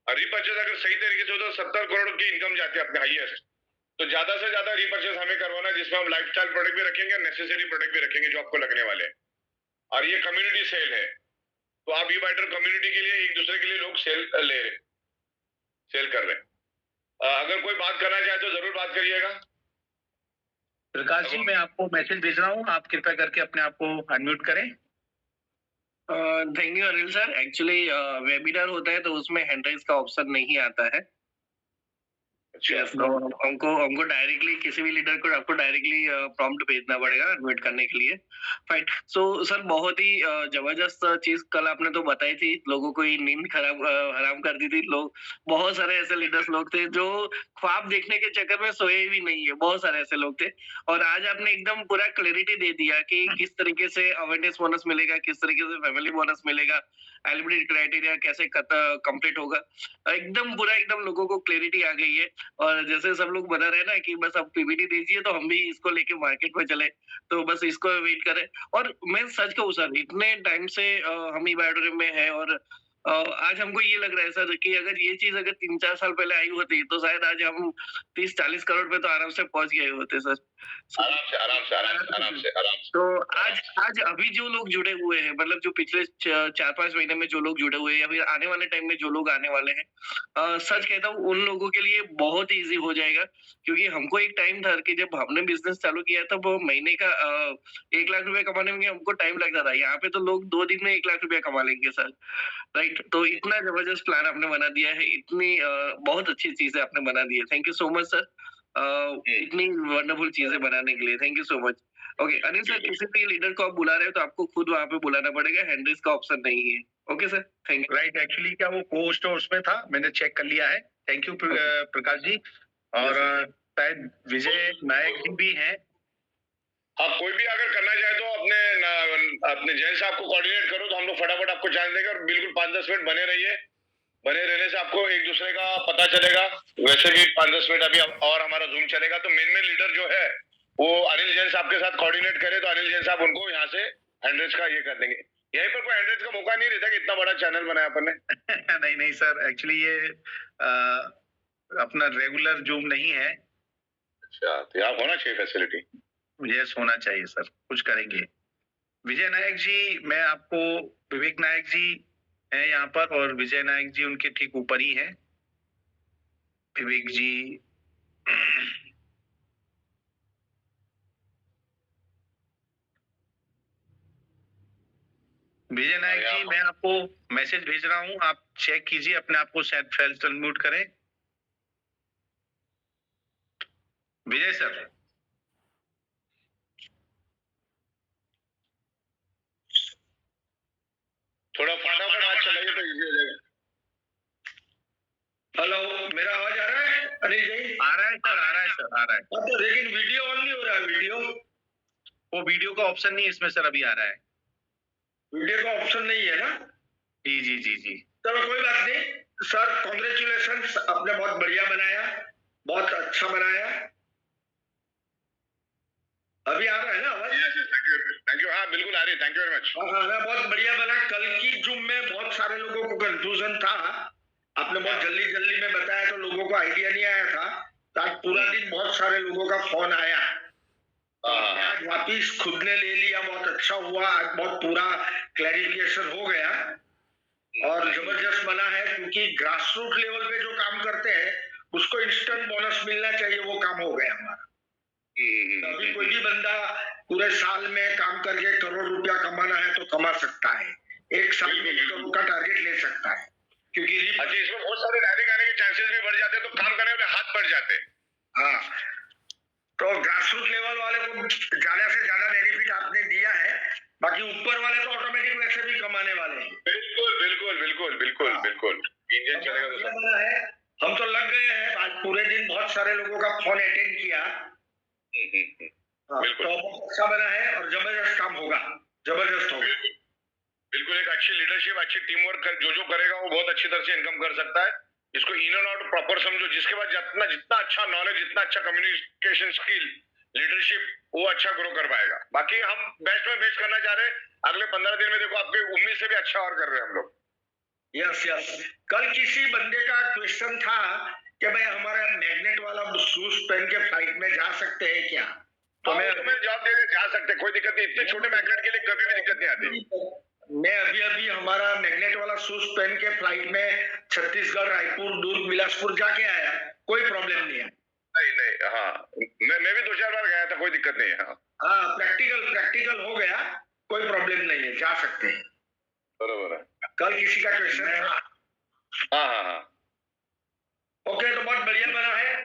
Speaker 1: रीपर्चेस अगर सही तरीके से हो तो 70 करोड़ की इनकम जाती है अपने हाईएस्ट। तो ज्यादा से ज्यादा रीपर्चेस हमें करवाना है, जिसमें हम लाइफस्टाइल प्रोडक्ट भी रखेंगे, नेसेसरी प्रोडक्ट भी रखेंगे जो आपको लगने वाले हैं। और ये कम्युनिटी सेल है, तो आप ई बाइटर कम्युनिटी के लिए, एक दूसरे के लिए लोग सेल कर रहे हैं। अगर कोई बात करना चाहे तो जरूर बात करिएगा।
Speaker 2: प्रकाश जी, मैं आपको मैसेज भेज रहा हूँ, आप कृपया करके अपने आप को अनम्यूट करें।
Speaker 3: Thank you Anil sir. Actually webinar होता है तो उसमें हैंड राइज का ऑप्शन नहीं आता है। यस, तो हमको डायरेक्टली किसी भी लीडर को आपको डायरेक्टली प्रॉम्प्ट भेजना पड़ेगा अनम्यूट करने के लिए। फाइन। सो सर, बहुत ही जबरदस्त चीज कल आपने तो बताई थी, लोगों को ही नींद हराम कर दी थी। लोग, बहुत सारे ऐसे लीडर्स लोग थे जो ख्वाब देखने के चक्कर में सोए भी नहीं है, बहुत सारे ऐसे लोग थे। और आज आपने एकदम पूरा क्लैरिटी दे दिया कि किस तरीके से अवेयरनेस बोनस मिलेगा, किस तरीके से फैमिली बोनस मिलेगा, एलिजिबिलिटी क्राइटेरिया कैसे कंप्लीट होगा। एकदम पूरा एकदम लोगों को क्लैरिटी आ गई है। और जैसे सब लोग बता रहे हैं ना कि बस अब पीपीटी दीजिए तो हम भी इसको लेके मार्केट में चले, तो बस इसको वेट करें। और मैं सच कहूँ सर, इतने टाइम से हम ई बायोडोरियम में है, और आज हमको ये लग रहा है सर कि अगर ये चीज अगर 3-4 साल पहले आई होती तो शायद आज हम 30-40 करोड़ पे तो आराम से पहुंच गए होते सर।
Speaker 1: आराम से।
Speaker 3: तो आज अभी जो लोग जुड़े हुए हैं, मतलब जो पिछले 4-5 महीने में जो लोग जुड़े हुए हैं, या फिर आने वाले टाइम में जो लोग आने वाले हैं, सच कहता हूँ उन लोगों के लिए बहुत इजी हो जाएगा। क्योंकि हमको एक टाइम था कि जब हमने बिजनेस चालू किया था, वो महीने का 1 लाख रुपए कमाने में हमको टाइम लगता था। यहाँ पे तो लोग 2 दिन में 1 लाख रुपया कमा लेंगे सर। राइट, तो इतना जबरदस्त प्लान आपने बना दिया है, इतनी बहुत अच्छी चीजें आपने बना दी है। Thank you so much sir, इतनी वंडरफुल चीजें बनाने के लिए। Thank you so much. Okay Anil sir, किसी भी लीडर को आप बुला रहे हो तो आपको खुद वहां पे बुलाना पड़ेगा, हैंड रेज का ऑप्शन नहीं है। Okay sir, thank you.
Speaker 2: Right, actually क्या वो पोस्ट उसमें था, मैंने चेक कर लिया है, थैंक यू प्रकाश जी। और शायद विजय नायक जी भी हैं।
Speaker 1: हाँ, कोई भी अगर करना चाहे तो अपने जैन साहब को कोऑर्डिनेट करो, तो हम लोग फटाफट आपको चांस देंगे। और बिल्कुल 5-10 मिनट बने रहिए, बने रहने से आपको एक दूसरे का पता चलेगा। वैसे भी 5-10 मिनट अभी और हमारा जूम चलेगा, तो मेन लीडर जो है वो अनिल जैन साहब के साथ कोऑर्डिनेट करे, तो अनिल जैन साहब उनको यहाँ से हैंड्रेज का ये कर देंगे। यहीं पर कोई हैंड्रेज का मौका नहीं रहता कि इतना बड़ा चैनल बनाया अपन ने।
Speaker 2: नहीं नहीं सर, एक्चुअली ये अपना रेगुलर जूम नहीं है।
Speaker 1: अच्छा, तो यहाँ होना चाहिए फैसिलिटी।
Speaker 2: यस, होना चाहिए सर, कुछ करेंगे। विजय नायक जी, मैं आपको, विवेक नायक जी हैं यहाँ पर और विजय नायक जी उनके ठीक ऊपर ही हैं। विवेक जी विजय नायक जी, मैं आपको मैसेज भेज रहा हूँ, आप चेक कीजिए अपने आप को, शायद सेल्फ अनम्यूट करें। विजय सर,
Speaker 1: थोड़ा फटाफट हाथ चलाइए तो इजी हो जाएगा।
Speaker 4: हेलो, मेरा आवाज आ रहा है अनिल जी?
Speaker 2: आ रहा है सर, आ रहा है सर, आ रहा है।
Speaker 4: तो लेकिन वीडियो ऑन नहीं हो रहा है।
Speaker 2: वो वीडियो का ऑप्शन नहीं इसमें सर, अभी आ रहा है।
Speaker 4: वीडियो का ऑप्शन नहीं है ना?
Speaker 2: जी जी जी जी।
Speaker 4: चलो कोई बात नहीं सर, कॉन्ग्रेचुलेशन, आपने बहुत बढ़िया बनाया, बहुत अच्छा बनाया। अभी आ रहा है ना आवाज?
Speaker 1: Thank you. हाँ बिल्कुल आ रही है, थैंक यू वेरी मच।
Speaker 4: हाँ, बहुत बढ़िया बना। कल की जूम में बहुत सारे लोगों को कंफ्यूजन था, आपने बहुत जल्दी में बताया तो लोगों को आइडिया नहीं आया था। तो आज पूरा दिन बहुत सारे लोगों का फोन आया, आज वापिस खुद ने ले लिया, बहुत अच्छा हुआ। आज बहुत पूरा क्लैरिफिकेशन हो गया और जबरदस्त बना है, क्योंकि ग्रास रूट लेवल पे जो काम करते हैं उसको इंस्टेंट बोनस मिलना चाहिए, वो काम हो गया हमारा। अभी कोई भी बंदा पूरे साल में काम करके करोड़ रुपया कमाना है तो कमा सकता है, एक साल में करोड़ का टारगेट ले सकता है, क्योंकि
Speaker 1: अच्छा, इसमें बहुत सारे डायरेक्ट आने के चांसेस भी बढ़ जाते हैं, तो काम करने वाले हाथ बढ़ जाते हैं।
Speaker 4: हाँ, तो ग्रास रूट लेवल वाले को ज्यादा से ज्यादा बेनिफिट आपने दिया है, बाकी ऊपर वाले तो ऑटोमेटिक वैसे भी कमाने वाले हैं।
Speaker 1: बिल्कुल बिल्कुल बिल्कुल बिल्कुल बिल्कुल, इंजन चलेगा तो सब।
Speaker 4: है, हम तो लग गए हैं। आज पूरे दिन बहुत सारे लोगों का फोन अटेंड किया।
Speaker 1: बिल्कुल
Speaker 4: तो अच्छा बना है और जबरदस्त काम होगा, जबरदस्त होगा।
Speaker 1: बिल्कुल एक अच्छी लीडरशिप, अच्छी टीम वर्क जो करेगा वो बहुत अच्छी तरह से इनकम कर सकता है। इसको इन एंड आउट प्रॉपर समझो, जिसके बाद जितना अच्छा नॉलेज, जितना अच्छा कम्युनिकेशन स्किल, लीडरशिप, वो अच्छा ग्रो कर पाएगा। बाकी हम बेस्ट में बेस्ट करना चाह रहे हैं। अगले 15 दिन में देखो आपके उम्मीद से भी अच्छा और कर रहे हैं हम लोग।
Speaker 4: यस, कल किसी बंदे का क्वेश्चन था कि भाई हमारा मैग्नेट वाला शूज पहन के फ्लाइट में जा सकते हैं क्या? तो मैं
Speaker 1: जवाब दे जा सकते, कोई दिक्कत नहीं। इतने छोटे मैग्नेट के लिए कभी भी दिक्कत नहीं आती।
Speaker 4: मैं अभी हमारा मैग्नेट वाला शूज पहन के फ्लाइट में छत्तीसगढ़, रायपुर, दुर्ग, बिलासपुर जाके आया, कोई प्रॉब्लम नहीं है।
Speaker 1: नहीं, हाँ, मैं भी 2-4 बार गया था, कोई दिक्कत नहीं है। हाँ,
Speaker 4: प्रैक्टिकल हो गया, कोई प्रॉब्लम नहीं है, जा सकते हैं।
Speaker 1: बरोबर है।
Speaker 4: कल किसी का क्वेश्चन है।
Speaker 1: हाँ।
Speaker 4: ओके, तो बहुत बढ़िया बना है।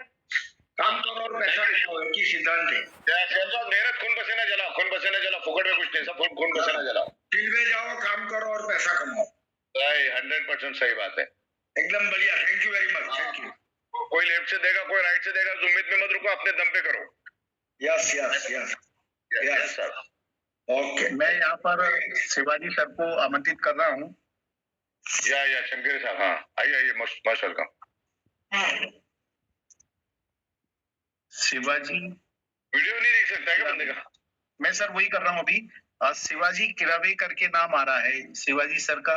Speaker 4: काम करो और पैसा कमाओ, की सिद्धांत है।
Speaker 1: मेहनत, खून पसीना जलाओ, फुकट में कुछ नहीं, सब खून पसीना जलाओ। फील्ड में जाओ, काम करो और पैसा कमाओ। 100% सही बात है,
Speaker 4: एकदम बढ़िया। Thank you very much, thank you.
Speaker 1: कोई लेफ्ट से देगा, कोई राइट से देगा, उम्मीद में मत रुको, अपने दम पे करो।
Speaker 4: Yes
Speaker 1: sir.
Speaker 4: ओके,
Speaker 2: मैं यहाँ पर शिवाजी सर को आमंत्रित कर रहा हूँ।
Speaker 1: या शंकर साहब, हाँ आइए, मोस्ट वेलकम।
Speaker 2: शिवाजी
Speaker 1: वीडियो नहीं देख सकता क्या बंदे का?
Speaker 2: मैं सर वही कर रहा हूँ अभी। शिवाजी किरावे करके नाम आ रहा है, शिवाजी सर का।